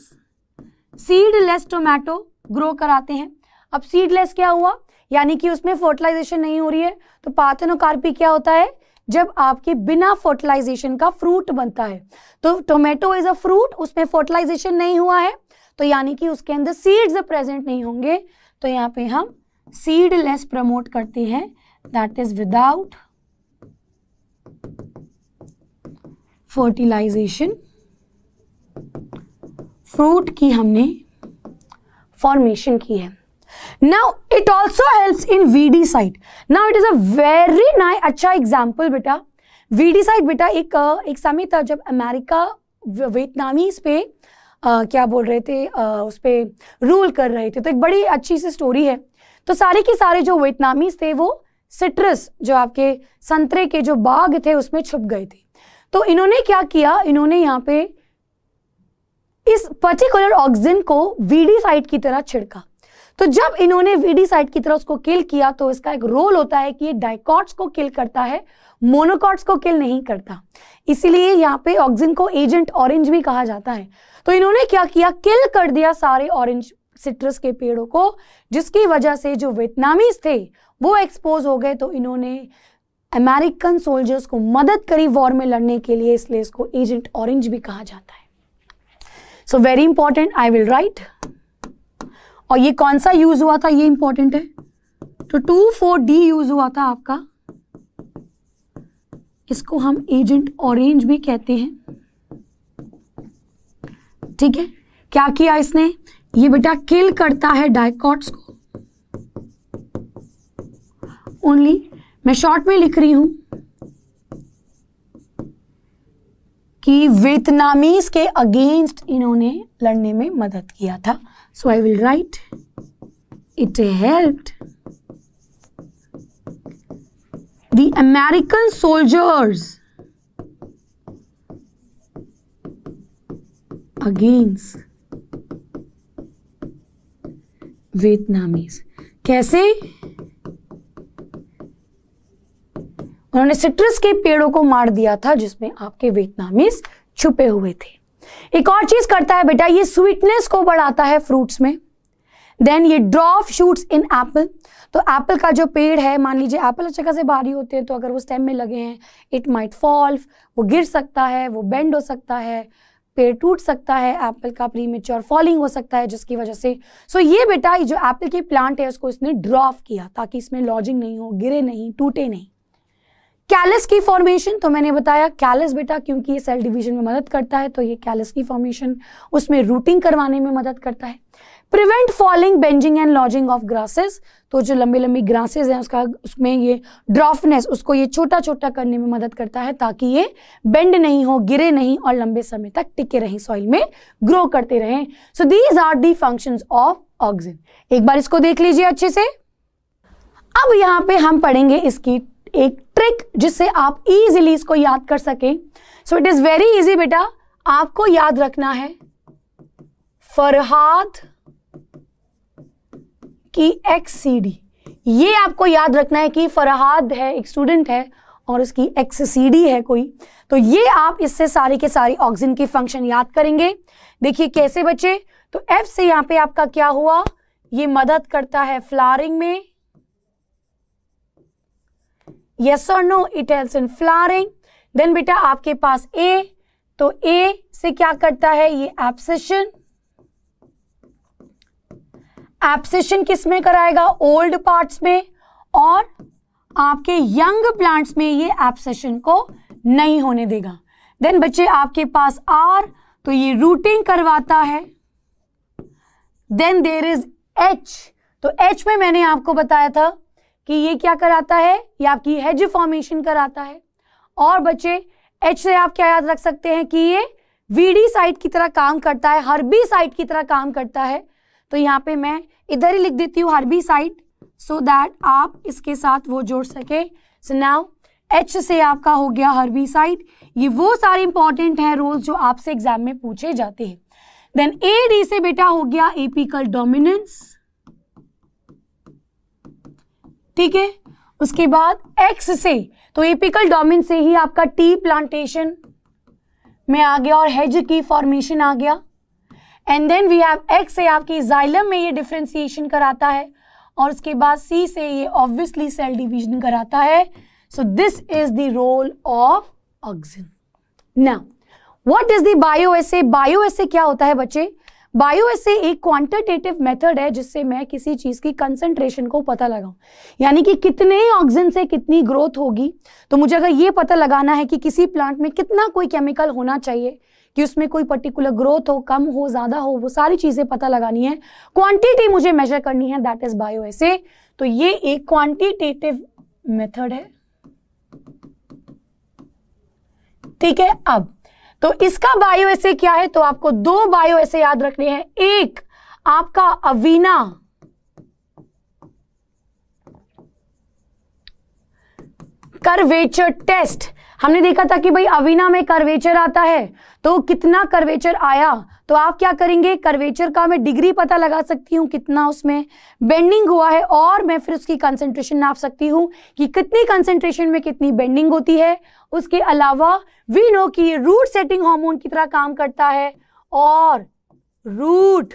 टोमेटो ग्रो कराते हैं। अब सीडलेस क्या हुआ, यानी कि उसमें फर्टिलाइजेशन नहीं हो रही है, तो पार्थेनोकार्पी क्या होता है? जब आपके बिना फर्टिलाइजेशन का फ्रूट बनता है। तो टोमेटो इज अ फ्रूट, उसमें फर्टिलाइजेशन नहीं हुआ है, तो यानी कि उसके अंदर सीड्स प्रेजेंट नहीं होंगे, तो यहाँ पे हम सीडलेस प्रमोट करते हैं, that is without fertilisation. Fruit की हमने फॉर्मेशन की है। Now it also helps in weedicide. Now it is a very nice, अच्छा एग्जाम्पल बेटा। वीडीसाइड बेटा एक समय था जब अमेरिका वियतनामीज पे क्या बोल रहे थे, उस पे रूल कर रहे थे, तो एक बड़ी अच्छी सी स्टोरी है। तो सारे के सारे जो वियतनामीज थे वो सिट्रस, जो आपके संतरे के जो बाग थे उसमें छुप गए थे। तो इन्होंने क्या किया, इन्होंने यहाँ पे इस पर्टिकुलर ऑक्सिन को वीडीसाइड की तरह छिड़का। तो जब इन्होंने वीडीसाइड की तरह उसको किल किया, तो इसका एक रोल होता है कि ये डाइकॉट्स को किल करता है, मोनोकॉट्स को किल नहीं करता, इसीलिए यहाँ पे ऑक्सिन को एजेंट ऑरेंज भी कहा जाता है। तो इन्होंने क्या किया, किल कर दिया सारे ऑरेंज सिट्रस के पेड़ों को, जिसकी वजह से जो वियतनामीज थे वो एक्सपोज हो गए। तो इन्होंने अमेरिकन सोल्जर्स को मदद करी वॉर में लड़ने के लिए, इसलिए इसको एजेंट ऑरेंज भी कहा जाता है। So very important, I will right. और ये कौन सा यूज हुआ था, ये इंपॉर्टेंट है। तो 2,4-D यूज हुआ था आपका, इसको हम एजेंट ऑरेंज भी कहते हैं। ठीक है, क्या किया इसने, ये बेटा किल करता है डाइकॉट्स को। ओनली मैं शॉर्ट में लिख रही हूं कि वियतनामीज के अगेंस्ट इन्होंने लड़ने में मदद किया था। So I will write it helped the American soldiers against Vietnamese. कैसे? उन्होंने सिट्रस के पेड़ों को मार दिया था जिसमें आपके वियतनामीज छुपे हुए थे। एक और चीज करता है बेटा, ये स्वीटनेस को बढ़ाता है फ्रूट्स में। देन ये ड्रॉप शूट्स इन एप्पल, तो एप्पल का जो पेड़ है, मान लीजिए एप्पल अच्छी खासे भारी होते हैं, तो अगर वो स्टेम में लगे हैं इट माइट फॉल, वो गिर सकता है, वो बेंड हो सकता है, पेड़ टूट सकता है, एप्पल का प्रीमेच्योर फॉलिंग हो सकता है जिसकी वजह से। सो ये बेटा जो एप्पल की प्लांट है उसको इसने ड्रॉप किया ताकि इसमें लॉजिंग नहीं हो, गिरे नहीं, टूटे नहीं। कैलस की फॉर्मेशन, तो मैंने बताया कैलस बेटा क्योंकि ये सेल डिवीजन में मदद करता है, तो ये कैलस की फॉर्मेशन उसमें रूटिंग करवाने में मदद करता है। Prevent falling, benzene and lodging of grasses, तो जो लंबी लंबी ग्रासेस हैं उसमें ये ड्रॉफनेस उसको ये छोटा छोटा करने में मदद करता है ताकि ये बेंड नहीं हो, गिरे नहीं और लंबे समय तक टिके रहें, सॉइल में ग्रो करते रहें। So these are the functions of auxin. एक बार इसको देख लीजिए अच्छे से। अब यहाँ पे हम पढ़ेंगे इसकी एक ट्रिक जिससे आप इजीली इसको याद कर सकें। सो इट इज वेरी इजी बेटा, आपको याद रखना है फरहाद की XCD, ये आपको याद रखना है कि फरहाद है एक स्टूडेंट है और उसकी XCD है कोई, तो ये आप इससे सारी के सारी ऑक्सिन की फंक्शन याद करेंगे। देखिए कैसे बच्चे, तो F से यहाँ पे आपका क्या हुआ, ये मदद करता है फ्लावरिंग में, यस और no, it helps in flowering. Then बेटा आपके पास A, तो A से क्या करता है, ये एब्सेशन, एब्सेशन किस में कराएगा, ओल्ड पार्ट्स में, और आपके यंग प्लांट्स में ये एब्सेशन को नहीं होने देगा। देन बच्चे आपके पास R, तो ये रूटिंग करवाता है। देन देयर इज H, तो H में मैंने आपको बताया था कि ये क्या कराता है, ये आपकी हेज फॉर्मेशन कराता है। और बच्चे H से आप क्या याद रख सकते हैं कि ये VD साइट की तरह काम करता है, हर्बी साइट की तरह काम करता है। तो यहाँ पे मैं इधर ही लिख देती हूँ हर्बी साइट, सो दैट आप इसके साथ वो जोड़ सके। सो नाउ H से आपका हो गया हर्बी साइट। ये वो सारे इंपॉर्टेंट है रोल्स जो आपसे एग्जाम में पूछे जाते हैं। देन AD से बेटा हो गया एपिकल डोमिनेंस, ठीक है। उसके बाद X से, तो एपिकल डोमिनेंस से ही आपका टी प्लांटेशन में आ गया और हेज की फॉर्मेशन आ गया। And then we have X से आपकी जाइलम में ये डिफरेंशिएशन कराता है, और उसके बाद C से ये ऑब्वियसली सेल डिवीजन कराता है। So this is the role of auxin. Now what is the bioassay? Bioassay क्या होता है बच्चे? बायोएसे एक क्वांटिटेटिव मेथड है जिससे मैं किसी चीज की कंसंट्रेशन को पता लगाऊं, यानी कि कितने ऑक्सिन से कितनी ग्रोथ होगी। तो मुझे अगर ये पता लगाना है कि किसी प्लांट में कितना कोई केमिकल होना चाहिए कि उसमें कोई पर्टिकुलर ग्रोथ हो, कम हो, ज्यादा हो, वो सारी चीजें पता लगानी है, क्वांटिटी मुझे मेजर करनी है, दैट इज बायोएसे। तो ये एक क्वांटिटेटिव मेथड है, ठीक है। अब तो इसका बायोएसे क्या है, तो आपको दो बायोएसे याद रखने हैं। एक आपका अवीना कर्वेचर टेस्ट, हमने देखा था कि भाई अवीना में कर्वेचर आता है, तो कितना कर्वेचर आया, तो आप क्या करेंगे, कर्वेचर का मैं डिग्री पता लगा सकती हूँ कितना उसमें बेंडिंग हुआ है, और मैं फिर उसकी कंसंट्रेशन नाप सकती हूँ कि कितनी कंसंट्रेशन में कितनी बेंडिंग होती है। उसके अलावा वी नो कि ये रूट सेटिंग हार्मोन की तरह काम करता है और रूट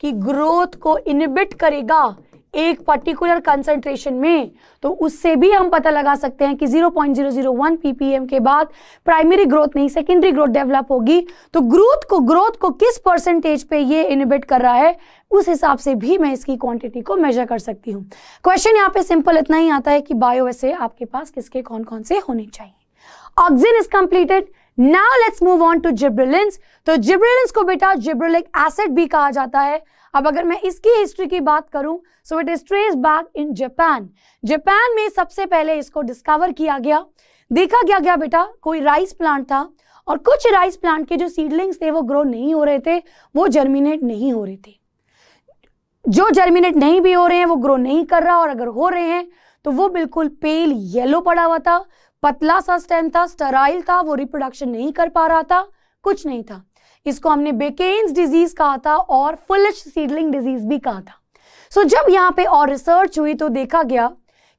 की ग्रोथ को इनहिबिट करेगा एक पर्टिकुलर कंसंट्रेशन में, तो उससे भी हम पता लगा सकते हैं कि 0.001 ppm के बाद प्राइमरी ग्रोथ नहीं सेकेंडरी ग्रोथ डेवलप होगी। तो ग्रोथ को किस परसेंटेज पे ये इनहिबिट कर रहा है, उस हिसाब से भी मैं इसकी क्वांटिटी को मेजर कर सकती हूँ। क्वेश्चन यहाँ पे सिंपल इतना ही आता है कि बायोएसे आपके पास किसके कौन कौन से होने चाहिए। Auxin is completed. Now let's move on to gibberellins. तो जिब्रेलिन्स को बेटा जिब्रेलिक एसिड भी कहा जाता है। अब अगर मैं इसकी हिस्ट्री की बात करूं, सो it is traced back in Japan. Japan में सबसे पहले इसको डिस्कवर किया गया। देखा गया बेटा कोई राइस प्लांट था और कुछ राइस प्लांट के जो सीडलिंग्स थे वो ग्रो नहीं हो रहे थे, वो जर्मिनेट नहीं हो रहे थे। जो जर्मिनेट नहीं भी हो रहे हैं वो ग्रो नहीं कर रहा, और अगर हो रहे हैं तो वो बिल्कुल पेल येलो पड़ा हुआ था, पतला सा स्टेम था, स्टेराइल था, वो रिप्रोडक्शन नहीं कर पा रहा था, कुछ नहीं था। इसको हमने बेकेन्स डिजीज कहा था और फुलिश सीडलिंग डिजीज भी कहा था। सो जब यहाँ पे और रिसर्च हुई तो देखा गया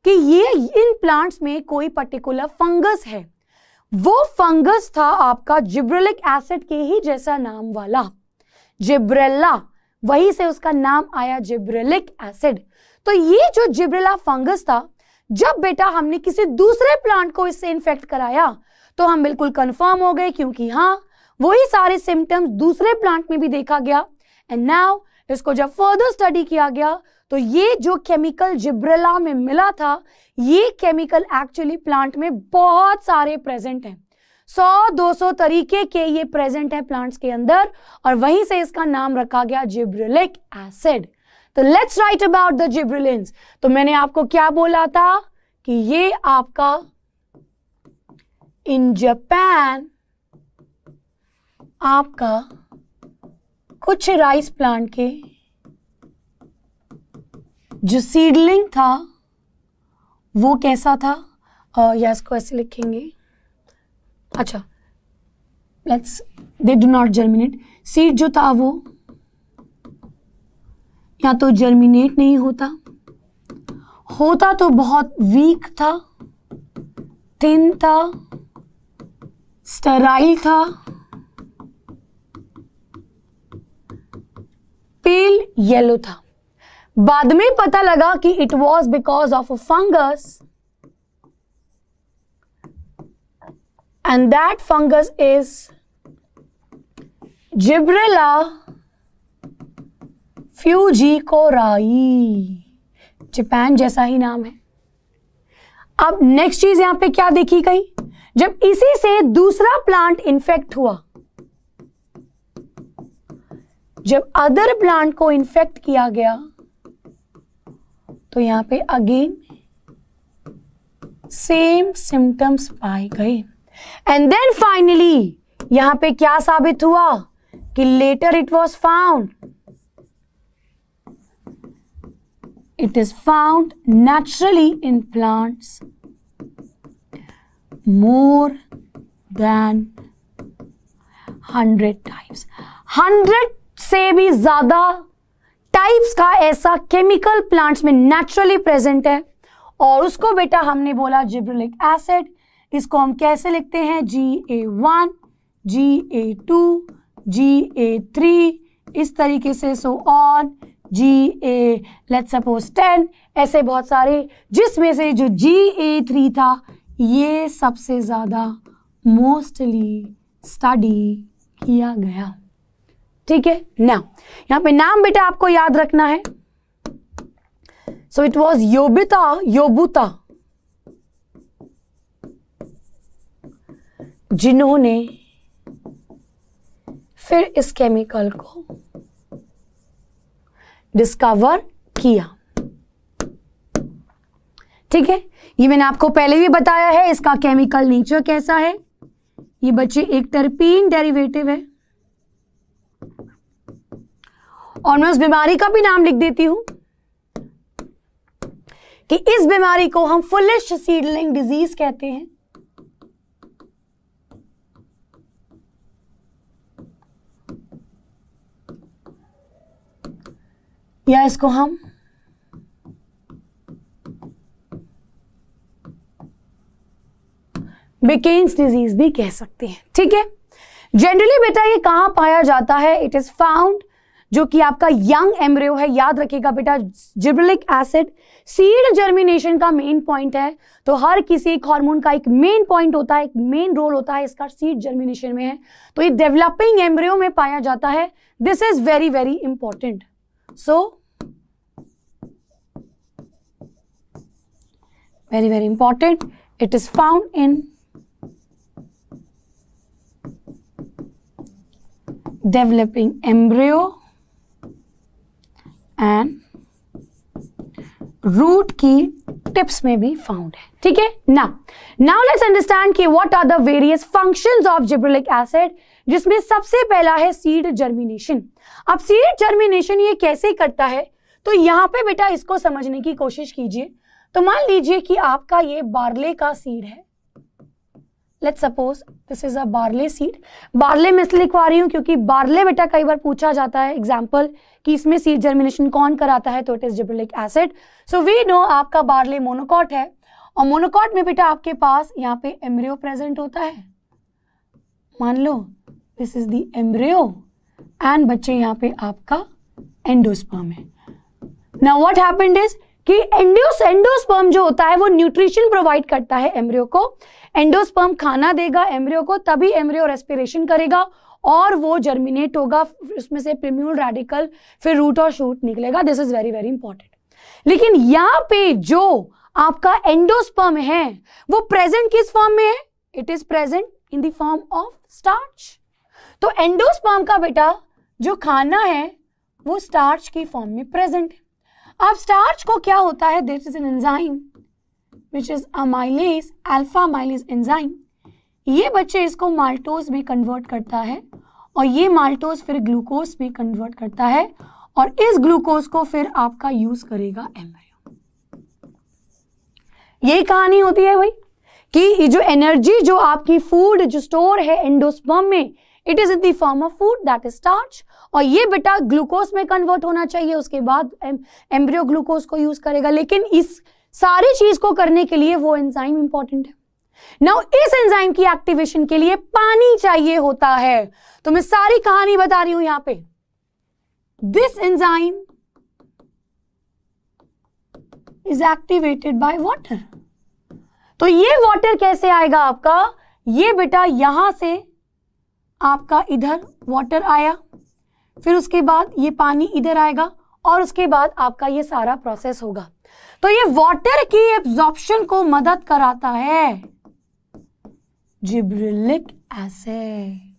कि ये इन प्लांट्स में कोई पर्टिकुलर फंगस है, वो फंगस था आपका जिब्रेलिक एसिड के ही जैसा नाम वाला, जिब्रेला, वहीं से उसका नाम आया जिब्रेलिक एसिड। तो ये जो जिब्रेला फंगस था, जब बेटा हमने किसी दूसरे प्लांट को इससे इन्फेक्ट कराया तो हम बिल्कुल कंफर्म हो गए, क्योंकि हाँ वही सारे सिम्टम्स दूसरे प्लांट में भी देखा गया। एंड नाउ इसको जब फर्दर स्टडी किया गया तो ये जो केमिकल जिब्रेला में मिला था, ये केमिकल एक्चुअली प्लांट में बहुत सारे प्रेजेंट हैं, 100-200 तरीके के ये प्रेजेंट है प्लांट्स के अंदर, और वहीं से इसका नाम रखा गया जिब्रेलिक एसिड। तो let's write about the gibberellins. तो मैंने आपको क्या बोला था कि ये आपका इन जापान आपका कुछ राइस प्लांट के जो सीडलिंग था वो कैसा था, या इसको ऐसे लिखेंगे, अच्छा let's, they do not germinate. Seed जो था वो या तो जर्मिनेट नहीं होता तो बहुत वीक था, थिन था, स्टेराइल था, पेल येलो था। बाद में पता लगा कि it was because of a fungus, and that fungus is Gibberella fujikuroi, Japan जैसा ही नाम है। अब नेक्स्ट चीज यहां पे क्या देखी गई, जब इसी से दूसरा प्लांट इन्फेक्ट हुआ, जब अदर प्लांट को इन्फेक्ट किया गया तो यहां पे अगेन सेम सिम्टम्स पाए गए। एंड देन फाइनली यहां पे क्या साबित हुआ कि later it was found, it is found naturally in plants more than 100 types। 100 से भी ज्यादा टाइप्स का ऐसा केमिकल प्लांट्स में नेचुरली प्रेजेंट है, और उसको बेटा हमने बोला जिब्रेलिक एसिड। इसको हम कैसे लिखते हैं, GA1, GA2, GA3, इस तरीके से, so on, GA let's suppose 10, ऐसे बहुत सारे, जिसमें से जो GA3 था ये सबसे ज्यादा मोस्टली स्टडी किया गया। ठीक है ना, यहां पे नाम बेटा आपको याद रखना है। सो इट वॉज योबुता, जिन्होंने फिर इस केमिकल को डिस्कवर किया। ठीक है, ये मैंने आपको पहले भी बताया है, इसका केमिकल नेचर कैसा है। ये बच्चे एक टर्पीन डेरिवेटिव है, और मैं उस बीमारी का भी नाम लिख देती हूं कि इस बीमारी को हम फुलिश सीडलिंग डिजीज कहते हैं। या इसको हम बेकेन्स डिजीज भी कह सकते हैं। ठीक है, जनरली बेटा ये कहां पाया जाता है, इट इज फाउंड, जो कि आपका यंग एम्ब्रियो है। याद रखिएगा बेटा, जिब्रेलिक एसिड सीड जर्मिनेशन का मेन पॉइंट है, तो हर किसी एक हार्मोन का एक मेन पॉइंट होता है, एक मेन रोल होता है इसका सीड जर्मिनेशन में है, तो ये डेवलपिंग एम्ब्रियो में पाया जाता है। This is very very important. So very very important, it is found in developing embryo and root की टिप्स में भी फाउंड है। ठीक है, नाउ लेट्स अंडरस्टैंड कि what are the various functions of gibberellic acid, जिसमें सबसे पहला है सीड जर्मिनेशन। अब सीड जर्मिनेशन ये कैसे करता है, तो यहां पे बेटा इसको समझने की कोशिश कीजिए। तो मान लीजिए कि आपका ये बार्ले का सीड है, let's suppose this is a barley seed. Barley में इसलिए लिखवा रही हूं क्योंकि बार्ले बेटा कई बार पूछा जाता है एग्जाम्पल कि इसमें सीड जर्मिनेशन कौन कराता है, तो it is gibberellic acid. So we know आपका बार्ले मोनोकॉट है, और मोनोकॉट में बेटा आपके पास यहाँ पे एम्ब्रियो प्रेजेंट होता है, मान लो this is the embryo and बच्चे यहाँ पे आपका एंडोस्पर्म है। नाउ व्हाट हैपेंड इज कि एंडोस्पर्म जो होता है वो न्यूट्रिशन प्रोवाइड करता है एम्ब्रियो को। एंडोस्पर्म खाना देगा एम्ब्रियो को, तभी एम्ब्रियो रेस्पिरेशन करेगा और वो जर्मिनेट होगा, उसमें से प्रिम्यूल रेडिकल, फिर रूट और शूट निकलेगा। This is very very important. लेकिन यहाँ पे जो आपका एंडोस्पर्म है वो प्रेजेंट किस फॉर्म में है? It is present in the form of starch. तो एंडोस्पर्म का बेटा जो खाना है वो स्टार्च की फॉर्म में प्रेजेंट है। अब स्टार्च को क्या होता है, this is an enzyme which is amylase, alpha amylase enzyme. ये बच्चे इसको माल्टोज में कन्वर्ट करता है और ये माल्टोज फिर ग्लूकोज में कन्वर्ट करता है और इस ग्लूकोज को फिर आपका यूज करेगा एम्ब्रियो। यही कहानी होती है भाई कि जो एनर्जी जो आपकी फूड जो स्टोर है एंडोस्पर्म में, it is in the form of food that is starch, और ये बेटा ग्लूकोज में कन्वर्ट होना चाहिए, उसके बाद एम्ब्रियो ग्लूकोज को यूज करेगा। लेकिन इस सारी चीज को करने के लिए वो एंजाइम इंपॉर्टेंट है। नाउ इस एंजाइम की एक्टिवेशन के लिए पानी चाहिए होता है। तो मैं सारी कहानी बता रही हूं यहां पे। This enzyme is activated by water. तो ये वाटर कैसे आएगा आपका? ये बेटा यहां से आपका इधर वाटर आया, फिर उसके बाद ये पानी इधर आएगा और उसके बाद आपका ये सारा प्रोसेस होगा। तो ये वाटर की एब्जॉर्प्शन को मदद कराता है जिब्रेलिक एसिड।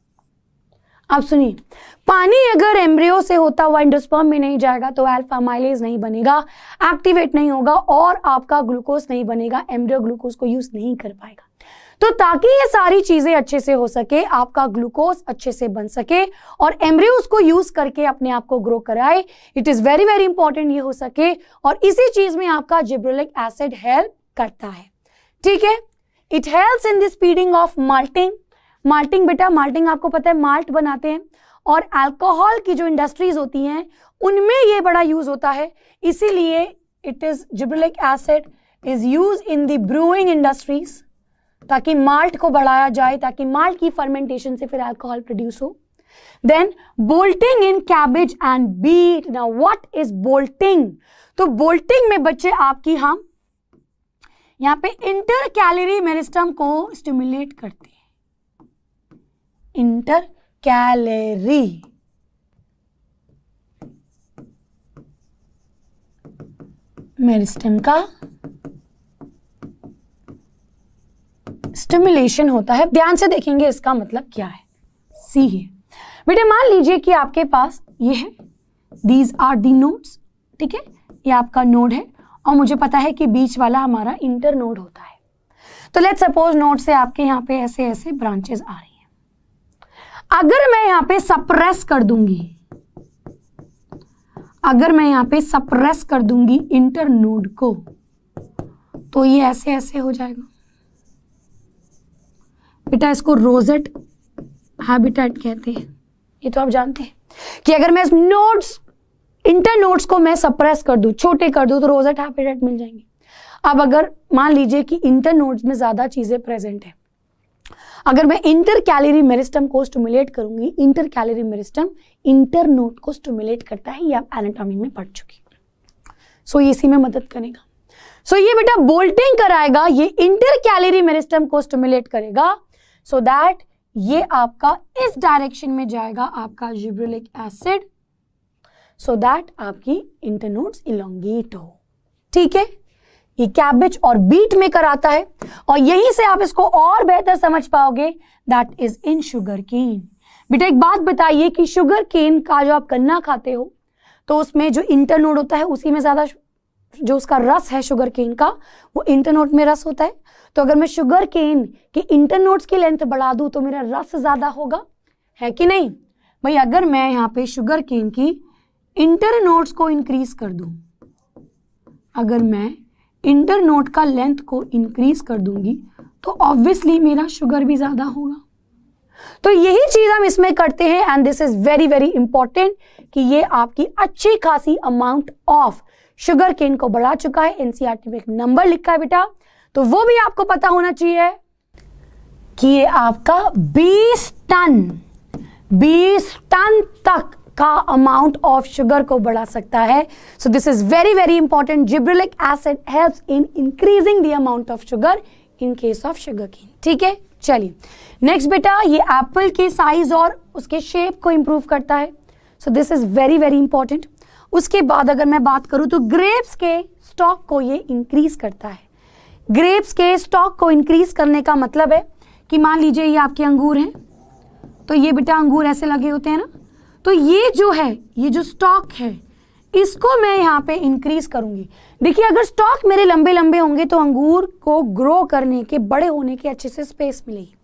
अब सुनिए, पानी अगर एम्ब्रियो से होता हुआ एंडोस्पर्म में नहीं जाएगा तो अल्फा अमाइलेज नहीं बनेगा, एक्टिवेट नहीं होगा और आपका ग्लूकोज नहीं बनेगा, एम्ब्रियो ग्लूकोज को यूज नहीं कर पाएगा। तो ताकि ये सारी चीजें अच्छे से हो सके, आपका ग्लूकोज अच्छे से बन सके और एम्ब्रियो उसको यूज करके अपने आप को ग्रो कराए, it is very very important ये हो सके। और इसी चीज में आपका जिब्रेलिक एसिड हेल्प करता है। ठीक है, it helps in the speeding of malting. Malting बेटा, माल्टिंग आपको पता है माल्ट बनाते हैं और अल्कोहल की जो इंडस्ट्रीज होती हैं उनमें ये बड़ा यूज होता है, इसीलिए it is gibberellic acid is use in the brewing industries, ताकि माल्ट को बढ़ाया जाए, ताकि माल्ट की फर्मेंटेशन से फिर अल्कोहल प्रोड्यूस हो। Then bolting in cabbage and beet. Now what is bolting? तो बोल्टिंग में बच्चे आपकी हम यहां पे इंटर कैलरी मेरिस्टम को स्टिमुलेट करते हैं। इंटर कैलरी मेरिस्टम का स्टिमुलेशन होता है। ध्यान से देखेंगे इसका मतलब क्या है। सी है बेटे, मान लीजिए कि आपके पास ये है, दीज आर दी नोड्स। ठीक है, ये आपका नोड है और मुझे पता है कि बीच वाला हमारा इंटर नोड होता है। तो लेट्स सपोज नोड से आपके यहाँ पे ऐसे ऐसे ब्रांचेस आ रही हैं। अगर मैं यहाँ पे सप्रेस कर दूंगी, अगर मैं यहाँ पे सप्रेस कर दूंगी इंटर नोड को, तो ये ऐसे ऐसे हो जाएगा बेटा। इसको रोजेट हैबिटेट कहते हैं, ये तो आप जानते हैं कि अगर मैं इस नोड्स इंटर नोड्स को मैं सप्रेस कर दूं, छोटे कर दूं, तो रोजेट हैबिटेट मिल जाएंगे। अब अगर मान लीजिए कि इंटर नोड्स में ज्यादा चीजें प्रेजेंट है, अगर मैं इंटर कैलरी मेरिस्टम को स्टिमुलेट करूंगी, inter calorie meristem inter node को स्टिमुलेट करता है, ये आप एनाटॉमी में पढ़ चुकी। सो ये इसी में मदद करेगा। सो ये बेटा बोल्टिंग कराएगा, ये इंटर कैलरी मेरिस्टम को स्टिमुलेट करेगा, सो दैट ये आपका इस डायरेक्शन में जाएगा आपका जिब्रेलिक एसिड, सो दैट आपकी इंटरनोड्स इलोंगेट हो। ठीक है, ये कैबेज और बीट में कराता है और यहीं से आप इसको और बेहतर समझ पाओगे, that is in sugarcane. बेटा एक बात बताइए कि शुगर केन का जो आप गन्ना खाते हो तो उसमें जो इंटरनोड होता है उसी में ज्यादा जो उसका रस है शुगर केन का, वो इंटरनोड में रस होता है। तो अगर मैं शुगर केन के इंटरनोड्स की लेंथ बढ़ा दूं तो मेरा रस ज्यादा होगा, है कि नहीं भाई? अगर मैं यहाँ पे शुगर केन की इंटरनोड्स को इंक्रीज कर दूं, अगर मैं इंटरनोड का लेंथ को इंक्रीज कर दूंगी तो ऑब्वियसली मेरा शुगर भी ज्यादा होगा। तो यही चीज हम इसमें करते हैं and this is very very important कि ये आपकी अच्छी खासी अमाउंट ऑफ शुगर केन को बढ़ा चुका है। एनसीईआरटी में एक नंबर लिखा है बेटा, तो वो भी आपको पता होना चाहिए कि ये आपका 20 टन तक का अमाउंट ऑफ शुगर को बढ़ा सकता है. So this is very very important. Gibberellic acid helps in increasing the amount of sugar in case of sugar cane. ठीक है, चलिए नेक्स्ट बेटा, ये एप्पल के साइज और उसके शेप को इंप्रूव करता है. So this is very very important. उसके बाद अगर मैं बात करूं तो ग्रेप्स के स्टॉक को ये इंक्रीज करता है. ग्रेप्स के स्टॉक को इंक्रीज करने का मतलब है कि मान लीजिए ये आपके अंगूर हैं, तो ये बेटा अंगूर ऐसे लगे होते हैं ना, तो ये जो है, ये जो स्टॉक है, इसको मैं यहाँ पे इंक्रीज करूंगी. देखिए अगर स्टॉक मेरे लंबे लंबे होंगे तो अंगूर को ग्रो करने के, बड़े होने के अच्छे से स्पेस मिलेगी.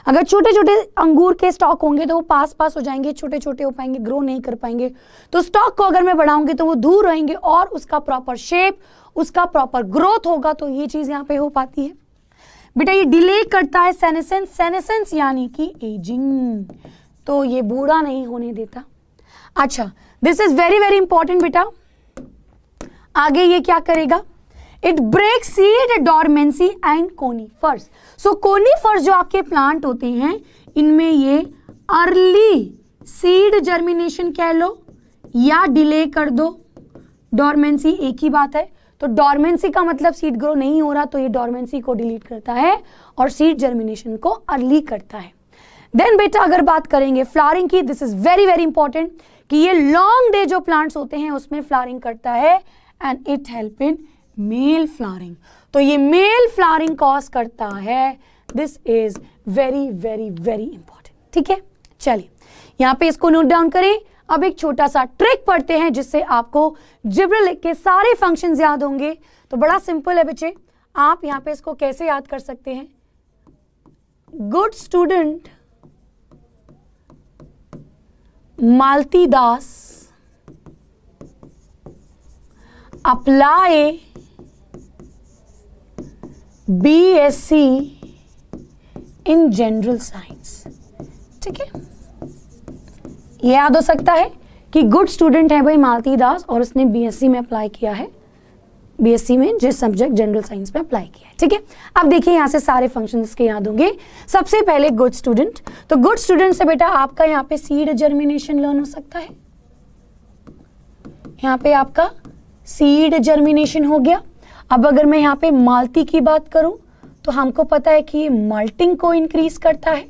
अगर छोटे छोटे अंगूर के स्टॉक होंगे तो वो पास पास हो जाएंगे, छोटे छोटे हो पाएंगे, ग्रो नहीं कर पाएंगे. तो स्टॉक को अगर मैं बढ़ाऊंगी तो वो दूर रहेंगे और उसका प्रॉपर शेप, उसका प्रॉपर ग्रोथ होगा. तो ये चीज यहाँ पे हो पाती है. बेटा ये डिले करता है सेनेसेंस. सेनेसेंस यानी कि एजिंग, तो ये बूढ़ा नहीं होने देता. अच्छा, this is very very important बेटा. आगे ये क्या करेगा? It breaks seed dormancy and conifers. So conifers जो आपके प्लांट होते हैं, इनमें ये अर्ली सीड जर्मिनेशन कह लो या डिले कर दो. डॉर्मेंसी एक ही बात है. तो डॉर्मेंसी का मतलब सीड ग्रो नहीं हो रहा, तो ये डॉर्मेंसी को डिलीट करता है और सीड जर्मिनेशन को अर्ली करता है. देन बेटा अगर बात करेंगे फ्लावरिंग की, this is very very important कि ये लॉन्ग डे जो प्लांट्स होते हैं उसमें फ्लावरिंग करता है and it help in male flowering. तो ये मेल फ्लावरिंग कॉज करता है. This is very very very important. ठीक है, चलिए यहां पे इसको नोट डाउन करें. अब एक छोटा सा ट्रिक पढ़ते हैं जिससे आपको जिब्रेलिक के सारे फंक्शंस याद होंगे. तो बड़ा सिंपल है बच्चे, आप यहां पे इसको कैसे याद कर सकते हैं? Good student Malti Das apply BSc in general science. ठीक है, ये याद हो सकता है कि गुड स्टूडेंट है भाई मालती दास और उसने BSc में अप्लाई किया है. BSc में जिस सब्जेक्ट जनरल साइंस में अप्लाई किया है. ठीक है, अब देखिए यहां से सारे फंक्शंस के याद होंगे. सबसे पहले गुड स्टूडेंट, तो गुड स्टूडेंट से बेटा आपका यहाँ पे सीड जर्मिनेशन लर्न हो सकता है. यहाँ पे आपका सीड जर्मिनेशन हो गया. अब अगर मैं यहाँ पे मालती की बात करूं तो हमको पता है कि ये मल्टिंग को इंक्रीज करता है.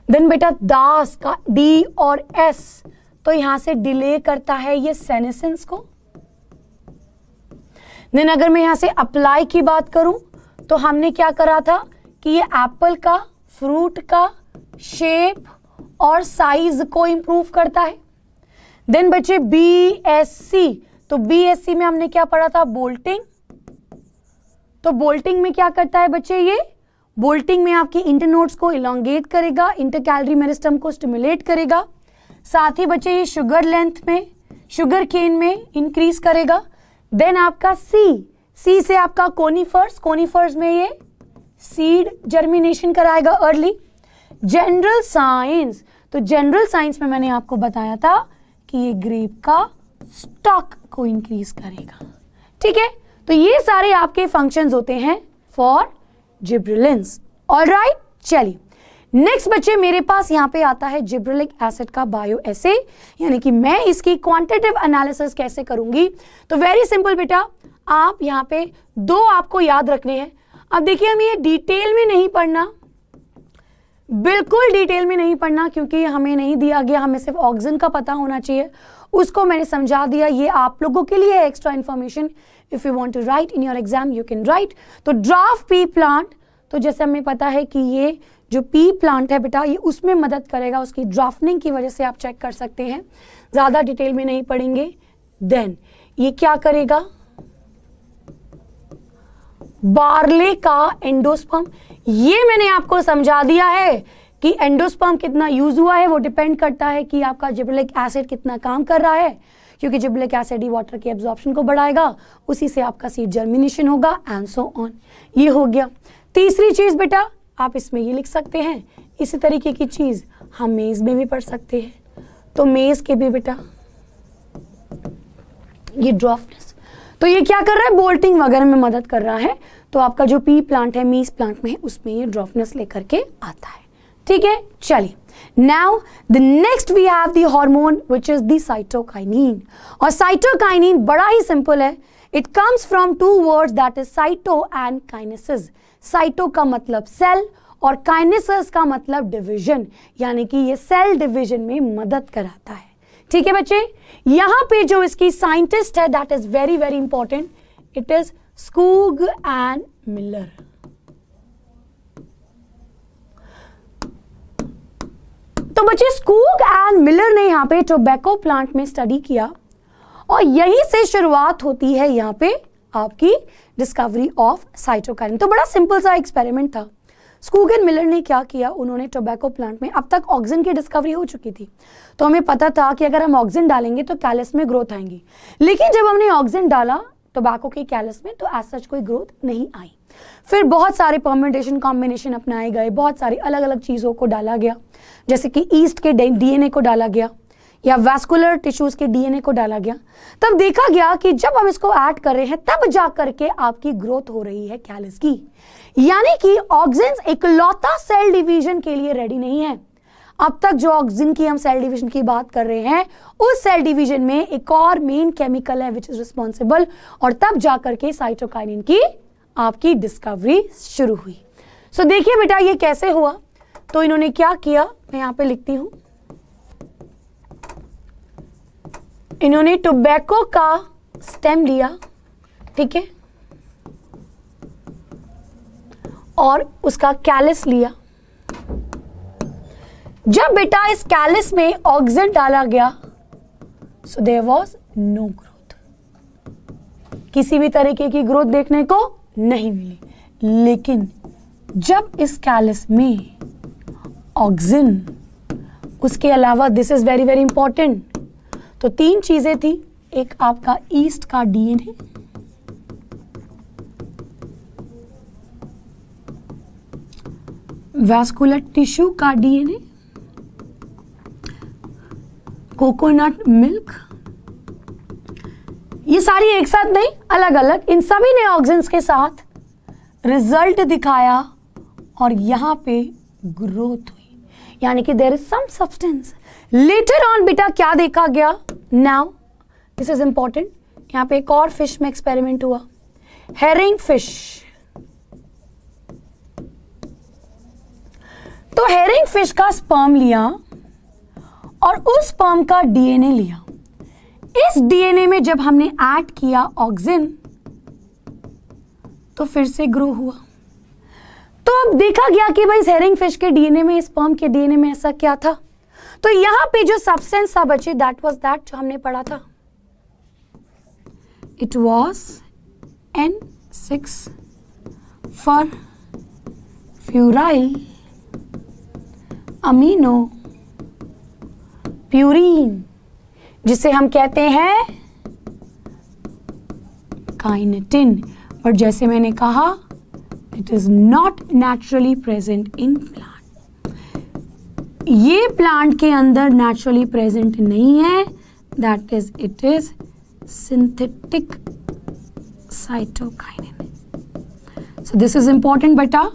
देन बेटा दास का D और S, तो यहां से डिले करता है ये सेनेसेंस को. देन अगर मैं यहां से अप्लाई की बात करूं तो हमने क्या करा था कि ये एप्पल का, फ्रूट का शेप और साइज को इंप्रूव करता है. देन बच्चे BSc, तो BSc में हमने क्या पढ़ा था? बोल्टिंग. तो बोल्टिंग में क्या करता है बच्चे? ये बोल्टिंग में आपके इंटरनोड्स को इलोंगेट करेगा, इंटरकैलरी मेरिस्टम को स्टिमुलेट करेगा. साथ ही बच्चे ये शुगर लेंथ में, शुगर केन में इंक्रीज करेगा. देन आपका C से आपका कोनीफर्स, कोनीफर्स में ये सीड जर्मिनेशन कराएगा अर्ली. जनरल साइंस, तो जनरल साइंस में मैंने आपको बताया था कि ये ग्रेप का स्टॉक को इंक्रीज करेगा. ठीक है, तो ये सारे आपके फंक्शंस होते हैं फॉर जिब्रेलिन्स. ऑलराइट, चलिए नेक्स्ट बच्चे मेरे पास यहाँ पे आता है जिब्रेलिक एसिड का बायो एसे, यानी कि मैं इसकी क्वांटिटेटिव एनालिसिस कैसे करूंगी. तो वेरी सिंपल बेटा, आप यहाँ पे दो आपको याद रखने हैं. अब देखिए हम ये डिटेल में नहीं पढ़ना, बिल्कुल डिटेल में नहीं पढ़ना, क्योंकि हमें नहीं दिया गया, हमें सिर्फ ऑक्सीजन का पता होना चाहिए. उसको मैंने समझा दिया, ये आप लोगों के लिए extra information. If you want to write in your exam you can write. तो ड्राफ्ट पी प्लांट, तो जैसे हमें पता है कि ये जो पी प्लांट है बेटा, ये उसमें मदद करेगा, उसकी ड्राफ्टिंग की वजह से आप चेक कर सकते हैं. ज्यादा डिटेल में नहीं पढ़ेंगे. देन ये क्या करेगा? बार्ले का एंडोस्पर्म, ये मैंने आपको समझा दिया है कि एंडोस्पर्म कितना यूज हुआ है वो डिपेंड करता है कि आपका जिब्रेलिक एसिड कितना काम कर रहा है, क्योंकि जिब्रेलिक एसिड ही वाटर की एब्जॉर्प्शन को बढ़ाएगा, उसी से आपका सीड जर्मिनेशन होगा एंड सो ऑन. ये हो गया. तीसरी चीज बेटा आप इसमें ये लिख सकते हैं, इसी तरीके की चीज हम मेज में भी पढ़ सकते हैं. तो मेज के भी बेटा ये ड्राफ्टनेस, तो ये क्या कर रहा है, बोल्टिंग वगैरह में मदद कर रहा है। तो आपका जो पी प्लांट है, मीस प्लांट में है, उसमें ये ड्रॉपनेस लेकर के आता है। ठीक है, चलिए now the next we have the hormone which is the cytokinin. और साइटोकाइनिन बड़ा ही सिंपल है, it comes from two words that is cyto and kinesis. Cyto का मतलब सेल और काइनेसिस का मतलब डिवीजन, यानी कि ये सेल डिवीजन में मदद कराता है। ठीक है बच्चे, यहां पे जो इसकी साइंटिस्ट है that is very very important, it is Skoog and Miller. तो बच्चे स्कूग एंड मिलर ने यहां पे टोबैको प्लांट में स्टडी किया और यहीं से शुरुआत होती है यहां पे आपकी डिस्कवरी ऑफ साइटोकाइनिन। तो बड़ा सिंपल सा एक्सपेरिमेंट था। स्कूग एंड मिलर ने क्या किया, उन्होंने टोबैको प्लांट में, अब तक ऑक्सिन की डिस्कवरी हो चुकी थी, तो हमें पता था कि अगर हम ऑक्सिन डालेंगे तो कैलस में ग्रोथ आएंगी। लेकिन जब हमने ऑक्सिन डाला टोबैको के कैलस में तो एज सच कोई ग्रोथ नहीं आई। फिर बहुत सारे परम्यूटेशन कॉम्बिनेशन अपनाए गए, बहुत सारी अलग अलग चीज़ों को डाला गया, जैसे कि ईस्ट के डीएनए को डाला गया या वैस्कुलर टिश्यूज के डीएनए को डाला गया। तब देखा गया कि जब हम इसको ऐड कर रहे हैं तब जा करके आपकी ग्रोथ हो रही है कैलस की। यानी कि ऑक्सिन इकलौता सेल डिवीजन के लिए रेडी नहीं है। अब तक जो ऑक्सिन की हम सेल डिवीजन की बात कर रहे हैं, उस सेल डिवीजन में एक और मेन केमिकल है विच इज रिस्पॉन्सिबल, और तब जाकर के साइटोकाइनिन की आपकी डिस्कवरी शुरू हुई। सो देखिए बेटा ये कैसे हुआ। तो इन्होंने क्या किया, मैं यहां पे लिखती हूं, इन्होंने टोबैको का स्टेम लिया, ठीक है, और उसका कैलस लिया। जब बेटा इस कैलस में ऑक्सिन डाला गया, so there was no growth, किसी भी तरीके की ग्रोथ देखने को नहीं मिली। लेकिन जब इस कैलस में ऑक्सिन, उसके अलावा this is very very important, तो तीन चीजें थी, एक आपका ईस्ट का डीएनए, वैस्कुलर टिश्यू का डीएनए, कोकोनट मिल्क, ये सारी एक साथ नहीं, अलग अलग, इन सभी ने ऑक्सिन्स के साथ रिजल्ट दिखाया और यहां पे ग्रोथ हुई। यानी कि there is some substance. Later on बेटा क्या देखा गया, नाउ दिस इज इंपॉर्टेंट, यहां पे एक और फिश में एक्सपेरिमेंट हुआ, हेरिंग फिश। तो हेरिंग फिश का स्पर्म लिया और उस स्पर्म का डीएनए लिया। इस डीएनए में जब हमने ऐड किया ऑक्सिन तो फिर से ग्रो हुआ। तो अब देखा गया कि भाई हेरिंग फिश के डीएनए में, स्पर्म के डीएनए में ऐसा क्या था। तो यहां पे जो सब्सटेंस था बच्चे, दैट वाज दैट जो हमने पढ़ा था, it was N6 furfuryl amino purine, जिसे हम कहते हैं काइनेटिन। और जैसे मैंने कहा, it is not naturally present in plant, ये प्लांट के अंदर नेचुरली प्रेजेंट नहीं है, that is it is synthetic cytokinin. So this is important बेटा,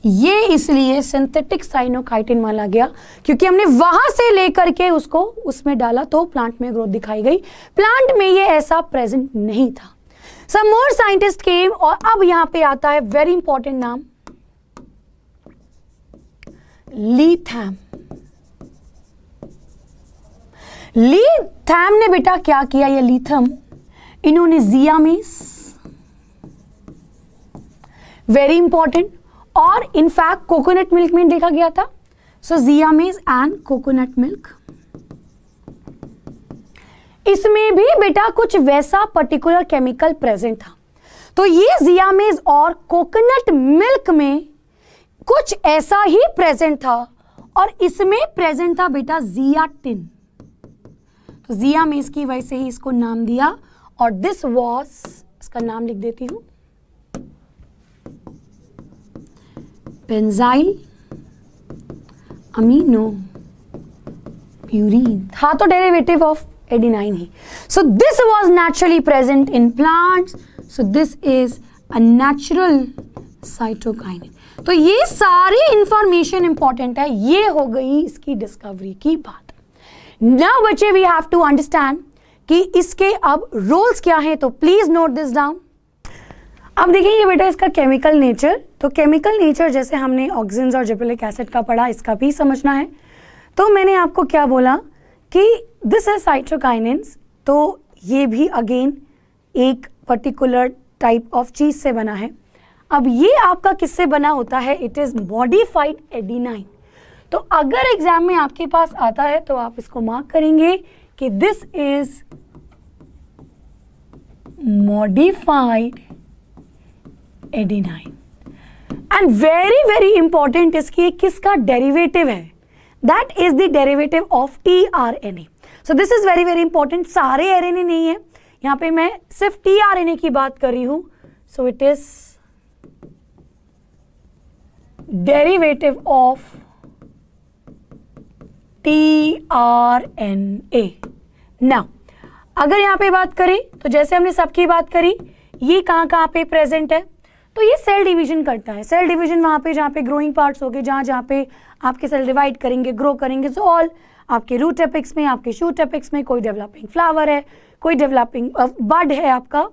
ये इसलिए सिंथेटिक साइनोकाइटिन माना गया क्योंकि हमने वहां से लेकर के उसको उसमें डाला तो प्लांट में ग्रोथ दिखाई गई। प्लांट में ये ऐसा प्रेजेंट नहीं था। सम मोर साइंटिस्ट केम, और अब यहां पे आता है वेरी इंपॉर्टेंट नाम, लीथैम। लीथैम ने बेटा क्या किया, ये लीथम, इन्होंने जियामेस, वेरी इंपॉर्टेंट, और इनफैक्ट कोकोनट मिल्क में देखा गया था। सो जियामेज एंड कोकोनट मिल्क, इसमें भी बेटा कुछ वैसा पर्टिकुलर केमिकल प्रेजेंट था। तो ये जियामेज और कोकोनट मिल्क में कुछ ऐसा ही प्रेजेंट था, और इसमें प्रेजेंट था बेटा जियाटिन। तो जियामेज की वजह से ही इसको नाम दिया, और दिस वाज, इसका नाम लिख देती हूं, बेंजाइल अमीनो प्यूरीन, था तो derivative of adenine he. So this was naturally present in plants. So this is a natural cytokinin. तो ये सारी इंफॉर्मेशन इंपॉर्टेंट है. ये हो गई इसकी डिस्कवरी की बात. नाउ बच्चे वी हैव टू अंडरस्टैंड कि इसके अब रोल्स क्या हैं. तो प्लीज नोट दिस डाउन. अब देखेंगे बेटा इसका केमिकल नेचर. तो केमिकल नेचर जैसे हमने ऑक्सिन्स और जिबरेलिक एसिड का पढ़ा, इसका भी समझना है. तो मैंने आपको क्या बोला कि दिस इज साइटोकाइनिन्स. तो ये भी अगेन एक पर्टिकुलर टाइप ऑफ चीज से बना है. अब ये आपका किससे बना होता है? It is modified adenine. तो अगर एग्जाम में आपके पास आता है तो आप इसको मार्क करेंगे कि this is modified adenine. And very very important इसकी किसका डेरिवेटिव है? That is the derivative of tRNA. So this is very very important. सारे RNA नहीं है यहां पे, मैं सिर्फ tRNA की बात कर रही हूं. सो it is derivative of tRNA. Now अगर यहां पे बात करें तो जैसे हमने सबकी बात करी, ये कहां पे प्रेजेंट है? तो ये सेल डिवीजन करता है. सेल डिवीजन वहां पे जहां पे ग्रोइंग पार्ट्स हो गए, जहां पे आपके सेल डिवाइड करेंगे, ग्रो करेंगे. सो ऑल आपके रूट एपिक्स में, आपके शूट एपिक्स में कोई डेवलपिंग फ्लावर है, कोई डेवलपिंग बड है आपका,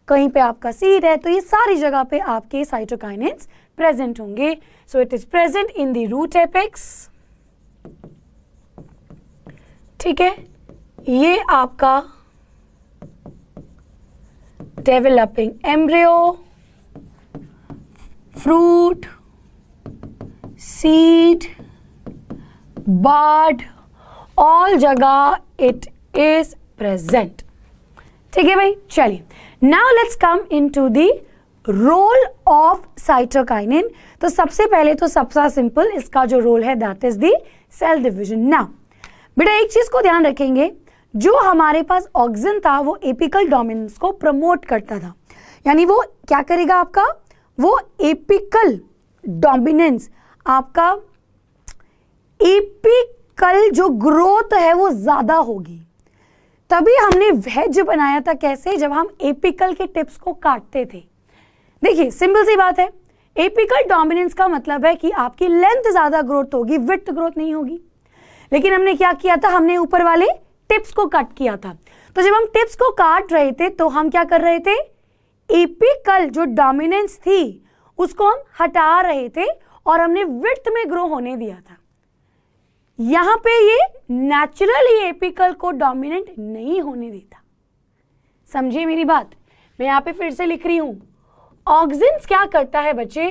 कहीं पे आपका सीड है. तो ये सारी जगह पे आपके साइटोकाइनिन्स प्रेजेंट होंगे. So it is present in the root apex. ठीक है, ये आपका developing embryo, fruit, seed, bud, all जगह इट इज प्रेजेंट. ठीक है भाई, चलिए now let's come into the role of cytokinin. तो सबसे पहले तो सबसे सिंपल इसका जो रोल है that is the cell division. Now बेटा एक चीज को ध्यान रखेंगे, जो हमारे पास ऑक्सिन था वो एपिकल डोमिनेंस को प्रमोट करता था. यानी वो क्या करेगा आपका? वो एपिकल डोमिनेंस, आपका एपिकल जो ग्रोथ है वो ज्यादा होगी. तभी हमने वेज बनाया था. कैसे? जब हम एपिकल के टिप्स को काटते थे. देखिए सिंपल सी बात है, एपिकल डोमिनेंस का मतलब है कि आपकी लेंथ ज्यादा ग्रोथ होगी, विड्थ ग्रोथ नहीं होगी. लेकिन हमने क्या किया था? हमने ऊपर वाले टिप्स को कट किया था. तो जब हम टिप्स को काट रहे थे तो हम क्या कर रहे थे? एपिकल जो डोमिनेंस थी उसको हम हटा रहे थे और हमने विड्थ में ग्रो होने दिया था. यहां पे ये नेचुरली एपिकल को डोमिनेंट नहीं होने देता. समझिए मेरी बात. मैं यहां पे फिर से लिख रही हूं, ऑक्सिन्स क्या करता है बच्चे?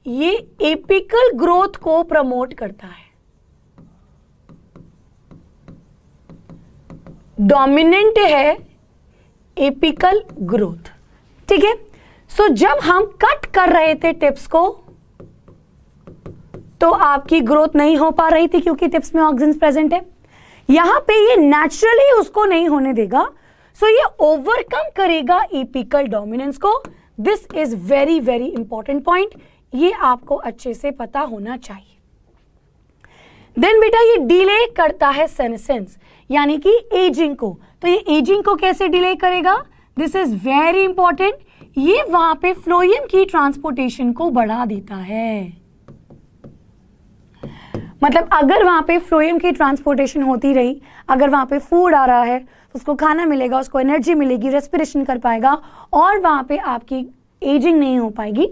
ये एपिकल ग्रोथ को प्रमोट करता है. डोमिनेंट है एपिकल ग्रोथ. ठीक है. सो जब हम कट कर रहे थे टिप्स को तो आपकी ग्रोथ नहीं हो पा रही थी क्योंकि टिप्स में ऑक्सिन्स प्रेजेंट है. यहां पे ये नेचुरली उसको नहीं होने देगा. सो ये ओवरकम करेगा एपिकल डोमिनेंस को. This is very very important point. ये आपको अच्छे से पता होना चाहिए. देन बेटा ये डिले करता है सेनेसेंस यानी कि एजिंग को. तो ये एजिंग को कैसे डिले करेगा? This is very important. ये वहां पे फ्लोएम की ट्रांसपोर्टेशन को बढ़ा देता है. मतलब अगर वहां पे फ्लोएम की ट्रांसपोर्टेशन होती रही, अगर वहां पे फूड आ रहा है तो उसको खाना मिलेगा, उसको एनर्जी मिलेगी, रेस्पिरेशन कर पाएगा और वहां पे आपकी एजिंग नहीं हो पाएगी.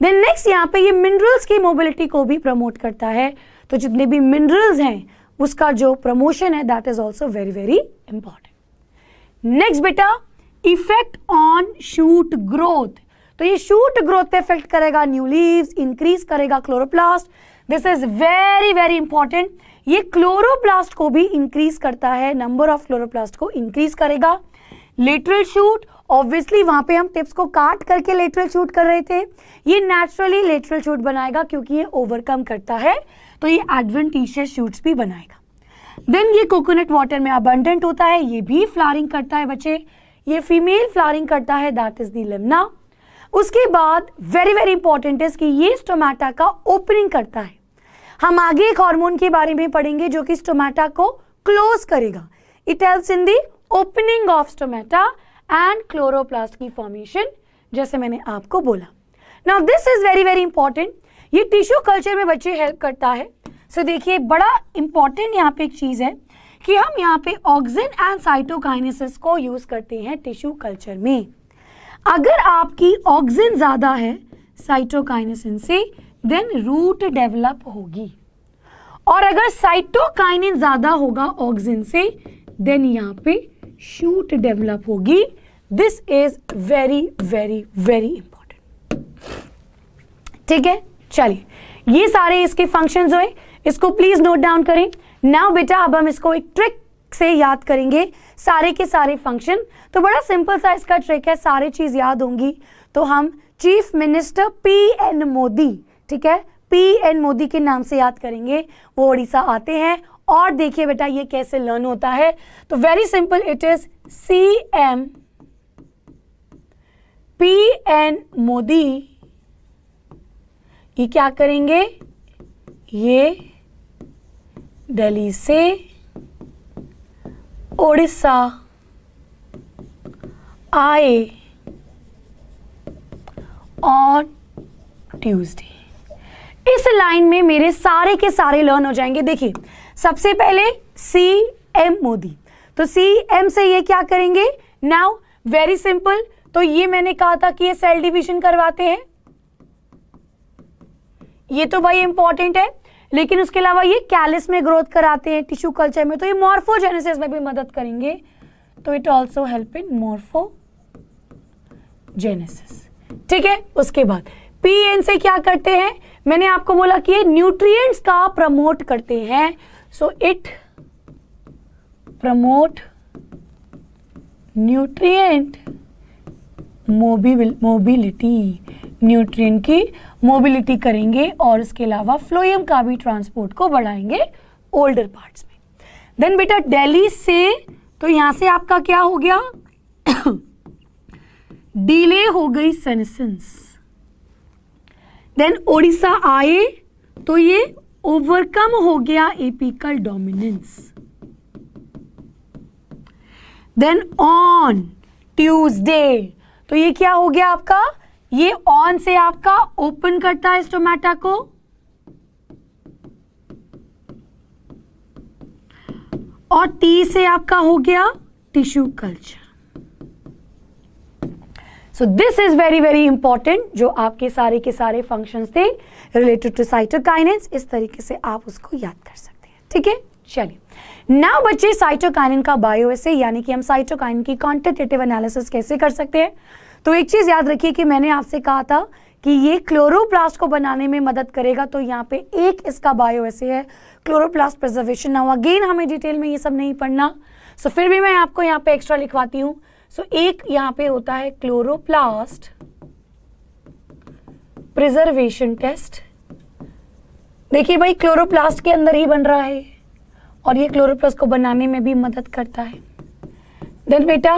देन नेक्स्ट यहाँ पे ये मिनरल्स की मोबिलिटी को भी प्रमोट करता है. तो जितने भी मिनरल्स हैं उसका जो प्रमोशन है that is also very very important. Next बेटा इफेक्ट ऑन शूट ग्रोथ. तो ये शूट ग्रोथ पे इफेक्ट करेगा, न्यू लीव्स, इंक्रीज करेगा chloroplast. This is very very important. ये क्लोरोप्लास्ट को भी इंक्रीज करता है, नंबर ऑफ क्लोरोप्लास्ट को इंक्रीज करेगा. लेटरल शूट, ऑब्वियसली वहां पे हम टिप्स को काट करके लेटरल शूट कर रहे थे, ये नेचुरली लेटरल शूट बनाएगा क्योंकि ये ओवरकम करता है. तो ये एडवेंटिशियस शूट्स भी बनाएगा. देन ये कोकोनट वाटर में अबंडेंट होता है, ये भी फ्लावरिंग करता है बच्चे. ये फीमेल फ्लावरिंग करता है, दैट इज द लिम्ना. उसके बाद वेरी वेरी इंपॉर्टेंट है कि ये स्टोमेटा का ओपनिंग करता है. हम आगे एक हार्मोन के बारे में पढ़ेंगे जो कि स्टोमेटा को क्लोज करेगा. It helps in the opening of stomata and chloroplast की फॉर्मेशन, जैसे मैंने आपको बोला। Now this is very very important, ये टिश्यू कल्चर में बच्चे हेल्प करता है। सो देखिए बड़ा इंपॉर्टेंट यहाँ पे एक चीज है कि हम यहाँ पे ऑक्सिन एंड साइटोकाइनेसिस को यूज करते हैं टिश्यू कल्चर में। अगर आपकी ऑक्सिन ज्यादा है साइटोकाइनेसिन से, देन रूट डेवलप होगी, और अगर साइटोकाइनिन ज्यादा होगा ऑक्सिन से, देन यहाँ पे शूट डेवलप होगी। This is very very very important. ठीक है, चलिए ये सारे इसके फंक्शंस हुए, इसको प्लीज नोट डाउन करें। नाउ बेटा अब हम इसको एक ट्रिक से याद करेंगे सारे के सारे फंक्शन। तो बड़ा सिंपल सा इसका ट्रिक है, सारे चीज याद होंगी तो हम चीफ मिनिस्टर पी.एन. मोदी, ठीक है, पी.एन. मोदी के नाम से याद करेंगे। वो उड़ीसा आते हैं, और देखिए बेटा ये कैसे लर्न होता है। तो very simple, it is CM P.N. Modi. ये क्या करेंगे, ये दिल्ली से उड़ीसा आए ऑन ट्यूसडे। इस लाइन में मेरे सारे के सारे लर्न हो जाएंगे। देखिए सबसे पहले CM मोदी, तो CM से ये क्या करेंगे, नाउ वेरी सिंपल, तो ये मैंने कहा था कि ये सेल डिवीजन करवाते हैं, ये तो भाई इंपॉर्टेंट है, लेकिन उसके अलावा ये कैलिस में ग्रोथ कराते हैं टिश्यू कल्चर में, तो ये मॉर्फोजेनेसिस में भी मदद करेंगे। तो it also help in morphogenesis. ठीक है, उसके बाद PN से क्या करते हैं, मैंने आपको बोला कि ये न्यूट्रिएंट्स का प्रमोट करते हैं। So it promote nutrient mobility, nutrient की मोबिलिटी करेंगे, और इसके अलावा फ्लोएम का भी ट्रांसपोर्ट को बढ़ाएंगे ओल्डर पार्ट्स में। देन बेटा दिल्ली से, तो यहां से आपका क्या हो गया डिले हो गई सेनेसेंस। देन उड़ीसा आए तो ये ओवरकम हो गया apical dominance. Then on Tuesday, तो ये क्या हो गया आपका, ये ऑन से आपका ओपन करता है स्टोमेटा को, और टी से आपका हो गया tissue culture. So this is very very important, जो आपके सारे के सारे फंक्शंस थे रिलेटेड टू साइटोकाइनेंस। इस तरीके से आप उसको याद कर सकते हैं। ठीक है, चलिए नाउ बच्चे साइटोकाइनिन का बायोएसे, यानी कि हम साइटोकाइनिन की क्वांटिटेटिव एनालिसिस कैसे कर सकते हैं। तो एक चीज याद रखिए कि मैंने आपसे कहा था कि ये क्लोरोप्लास्ट को बनाने में मदद करेगा, तो यहाँ पे एक इसका बायोएसे है क्लोरोप्लास्ट प्रिजर्वेशन। नाउ अगेन हमें डिटेल में ये सब नहीं पढ़ना, सो फिर भी मैं आपको यहाँ पे एक्स्ट्रा लिखवाती हूँ। सो एक यहाँ पे होता है क्लोरोप्लास्ट प्रिजर्वेशन टेस्ट। देखिए भाई क्लोरोप्लास्ट के अंदर ही बन रहा है, और ये क्लोरोप्लास्ट को बनाने में भी मदद करता है। देन बेटा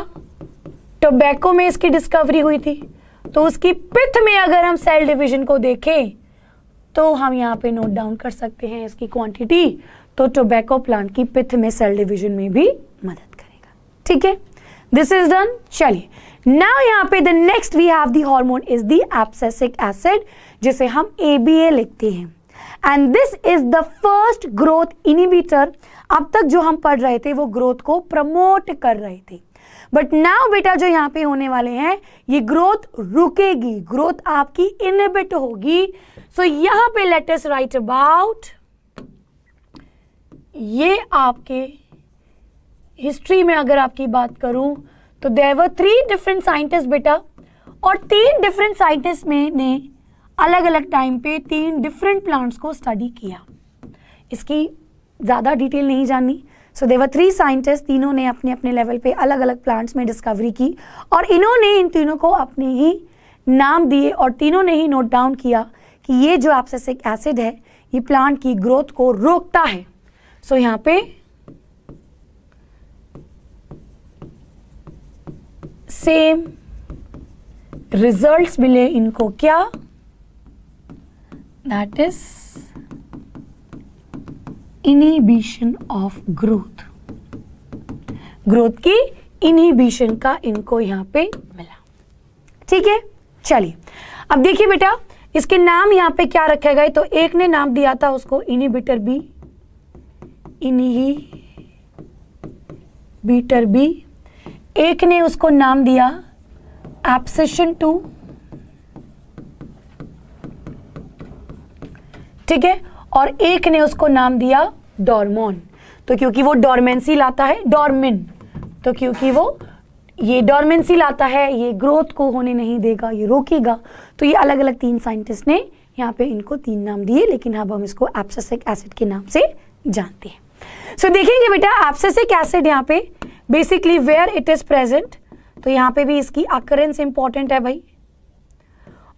टोबैको में इसकी डिस्कवरी हुई थी, तो उसकी पिथ में अगर हम सेल डिवीजन को देखें तो हम यहाँ पे नोट डाउन कर सकते हैं इसकी क्वांटिटी। तो टोबैको प्लांट की पिथ में सेल डिवीजन में भी मदद करेगा। ठीक है, दिस इज डन। चलिए नाउ यहाँ पे the next we have the hormone is the abscisic acid, जिसे हम ABA लिखते हैं, and this is the first growth inhibitor. अब तक जो हम पढ़ रहे थे वो ग्रोथ को प्रमोट कर रहे थे, बट नाउ बेटा जो यहाँ पे होने वाले हैं ये ग्रोथ रुकेगी, ग्रोथ आपकी इनहिबिट होगी। सो यहाँ पे लेट अस राइट अबाउट, ये आपके हिस्ट्री में अगर आपकी बात करूं तो देयर वर 3 डिफरेंट साइंटिस्ट बेटा, और 3 डिफरेंट साइंटिस्ट में ने अलग अलग टाइम पे 3 डिफरेंट प्लांट्स को स्टडी किया। इसकी ज़्यादा डिटेल नहीं जाननी। सो देयर वर 3 साइंटिस्ट, तीनों ने अपने अपने लेवल पे अलग अलग प्लांट्स में डिस्कवरी की, और इन्होंने इन तीनों को अपने ही नाम दिए, और तीनों ने ही नोट डाउन किया कि ये जो एब्सिसिक एसिड है ये प्लांट की ग्रोथ को रोकता है। सो यहाँ पे सेम रिजल्ट्स मिले इनको, क्या, that is inhibition of growth. Growth की इनहिबिशन का इनको यहाँ पे मिला। ठीक है, चलिए अब देखिए बेटा इसके नाम यहाँ पे क्या रखे गए, तो एक ने नाम दिया था उसको इनहिबिटर बी, इनहिबिटर बी, एक ने उसको नाम दिया एब्सिशन 2, ठीक है, और एक ने उसको नाम दिया डॉर्मोन। तो क्योंकि वो डॉर्मेंसी लाता है, डॉर्मिन, तो क्योंकि वो ये डॉर्मेंसी लाता है, ये ग्रोथ को होने नहीं देगा, ये रोकेगा, तो ये अलग अलग 3 साइंटिस्ट ने यहाँ पे इनको 3 नाम दिए, लेकिन अब हम इसको एब्सिसिक एसिड के नाम से जानते हैं। सो देखेंगे बेटा एब्सिसिक एसिड यहाँ पे basically where it is present, तो यहाँ पे भी इसकी अकरेंस इंपॉर्टेंट है भाई,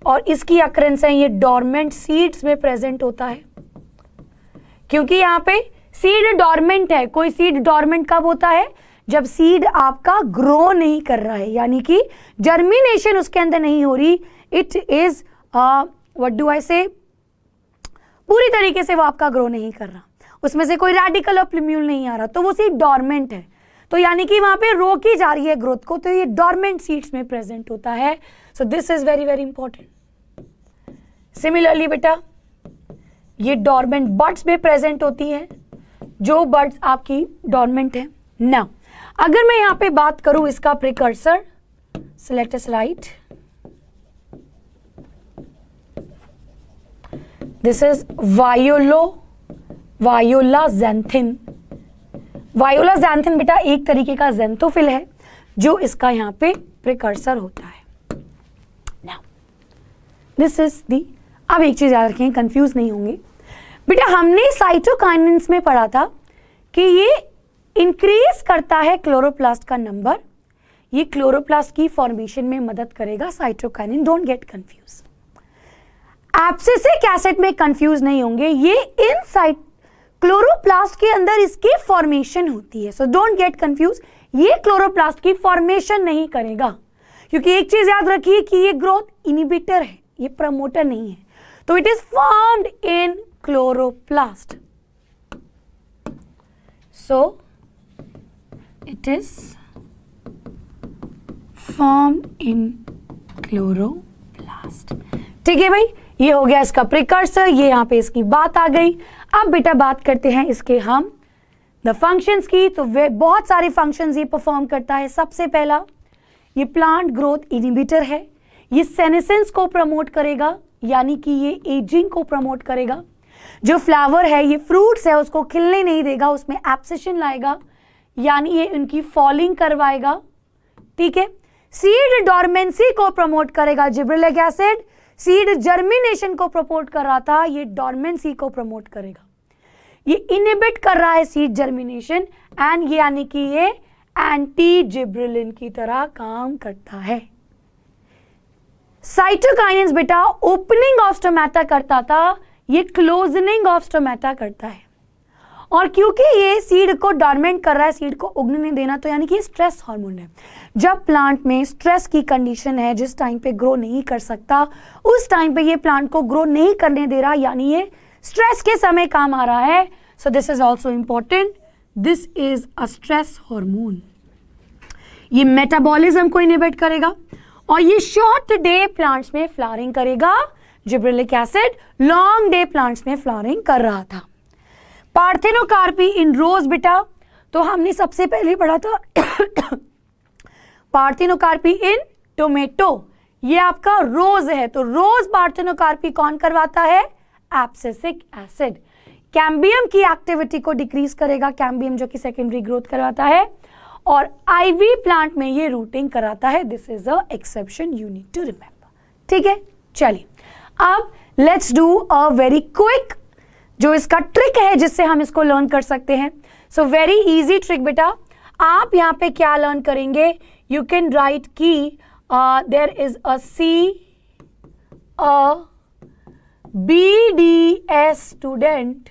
और इसकी अकरेंस है ये डॉर्मेंट सीड्स में प्रेजेंट होता है, क्योंकि यहाँ पे सीड डॉर्मेंट है। कोई सीड डॉर्मेंट कब होता है, जब सीड आपका ग्रो नहीं कर रहा है, यानी कि जर्मिनेशन उसके अंदर नहीं हो रही, it is what do I से, पूरी तरीके से वो आपका ग्रो नहीं कर रहा, उसमें से कोई रेडिकल और प्लूम्यूल नहीं आ रहा, तो वो सीड डॉर्मेंट है, तो यानी कि वहां पे रोकी जा रही है ग्रोथ को, तो ये डॉर्मेंट सीड्स में प्रेजेंट होता है। So this is very very important. Similarly बेटा ये डॉर्मेंट बड्स में प्रेजेंट होती हैं, जो बड्स आपकी डॉर्मेंट है। नाउ अगर मैं यहां पे बात करूं इसका precursor, so let us right this is voila xanthine. Voila xanthine बेटा एक तरीके का ज़ैंथोफिल है जो इसका यहाँ पे प्रिकर्सर होता है। नाउ दिस इज दी, अब एक चीज याद रखें, कंफ्यूज नहीं होंगे बेटा, हमने साइटोकाइनेंस में पढ़ा था कि ये इंक्रीज करता है क्लोरोप्लास्ट का नंबर, ये क्लोरोप्लास्ट की फॉर्मेशन में मदद करेगा cytokinin, don't get confuse. Abscisic acid में कंफ्यूज नहीं होंगे, ये इनसाइड क्लोरोप्लास्ट के अंदर इसकी फॉर्मेशन होती है, सो डोंट गेट कंफ्यूज, ये क्लोरोप्लास्ट की फॉर्मेशन नहीं करेगा, क्योंकि एक चीज याद रखिए कि ये ग्रोथ इनहिबिटर है, ये प्रमोटर नहीं है, तो it is formed in chloroplast, so it is formed in chloroplast. ठीक है भाई, ये हो गया इसका प्रिकर्सर, ये यहाँ पे इसकी बात आ गई। अब बेटा बात करते हैं इसके हम द फंक्शंस की, तो वे बहुत सारे फंक्शंस ये परफॉर्म करता है। सबसे पहला ये प्लांट ग्रोथ इनहिबिटर है, ये सेनेसेंस को प्रमोट करेगा, यानी कि ये एजिंग को प्रमोट करेगा। जो फ्लावर है, ये फ्रूट्स है, उसको खिलने नहीं देगा, उसमें एब्सिशन लाएगा, यानी ये उनकी फॉलिंग करवाएगा। ठीक है, सीड डॉर्मेंसी को प्रमोट करेगा, जिब्रेलिक एसिड सीड जर्मिनेशन को प्रमोट कर रहा था, ये डॉर्मेंसी को प्रमोट करेगा, ये इनहिबिट कर रहा है सीड जर्मिनेशन, एंड ये यानी कि ये एंटी जिब्रेलिन की तरह काम करता है। साइटोकाइनेंस बेटा ओपनिंग ऑफ स्टोमेटा करता था, ये क्लोजनिंग ऑफ स्टोमेटा करता है, और क्योंकि ये सीड को डॉर्मेंट कर रहा है, सीड को उगने नहीं देना, तो यानी कि स्ट्रेस हार्मोन है। जब प्लांट में स्ट्रेस की कंडीशन है, जिस टाइम पे ग्रो नहीं कर सकता, उस टाइम पे ये प्लांट को ग्रो नहीं करने दे रहा, यानी ये स्ट्रेस के समय काम आ रहा है। So this is also important, this is a stress hormone. ये मेटाबॉलिज्म को इनहिबिट करेगा, और ये शॉर्ट डे प्लांट्स में फ्लावरिंग करेगा। Gibberellic acid long day plants में फ्लावरिंग कर रहा था। पार्थेनोकार्पी इन रोज बेटा, तो हमने सबसे पहले पढ़ा था पार्थेनोकार्पी इन टोमेटो, ये आपका रोज है, तो रोज पार्थेनोकार्पी कौन करवाता है, एब्सिसिक एसिड। कैम्बियम की एक्टिविटी को डिक्रीज करेगा, कैम्बियम जो कि सेकेंडरी ग्रोथ करवाता है, और आईवी प्लांट में ये रूटिंग कराता है। This is a exception you need to remember. ठीक है, चलिए अब let's do a very quick जो इसका ट्रिक है जिससे हम इसको लर्न कर सकते हैं। सो वेरी इजी ट्रिक बेटा, आप यहाँ पे क्या लर्न करेंगे, यू कैन राइट की there is a BDS student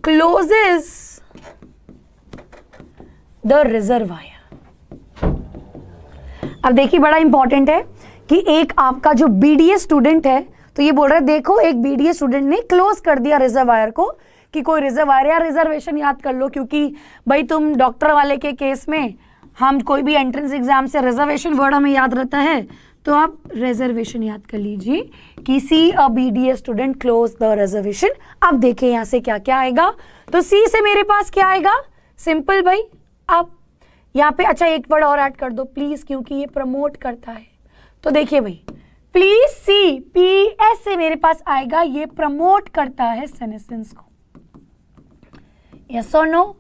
closes the reservoir। अब देखिए बड़ा इंपॉर्टेंट है कि एक आपका जो BDS स्टूडेंट है, तो ये बोल रहा है देखो एक BDS स्टूडेंट ने क्लोज कर दिया रिजर्वायर को, कि कोई रिजर्व आ रहा है, रिजर्वेशन याद कर लो, क्योंकि भाई तुम डॉक्टर वाले के केस में हम कोई भी एंट्रेंस एग्जाम से रिजर्वेशन वर्ड हमें याद रहता है, तो आप रिजर्वेशन याद कर लीजिए कि सी अ BDS student close the reservation. अब देखिए यहाँ से क्या क्या आएगा, तो सी से मेरे पास क्या आएगा, सिंपल भाई। अब यहाँ पे अच्छा एक वर्ड और ऐड कर दो प्लीज, क्योंकि ये प्रमोट करता है। तो देखिए भाई प्लीज सी, PS से मेरे पास आएगा, ये प्रमोट करता है सेनेसेंस को, यस और नो,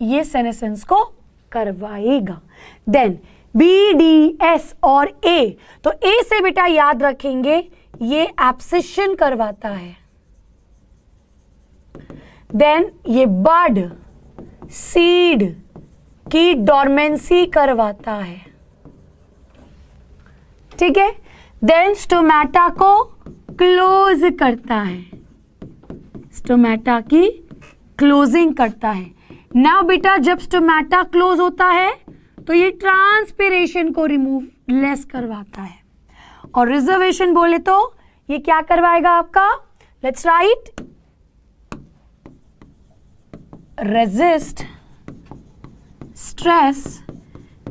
ये सेनेसेंस को करवाएगा। देन BDS और A, तो A से बेटा याद रखेंगे ये एब्सिशन करवाता है। देन ये बड सीड की डॉर्मेंसी करवाता है, ठीक है। देन स्टोमेटा को क्लोज करता है, स्टोमेटा की क्लोजिंग करता है। नाउ बेटा जब स्टोमेटा क्लोज होता है तो ये ट्रांसपिरेशन को रिमूव लेस करवाता है, और रिजर्वेशन बोले तो ये क्या करवाएगा आपका, लेट्स राइट, रेजिस्ट स्ट्रेस,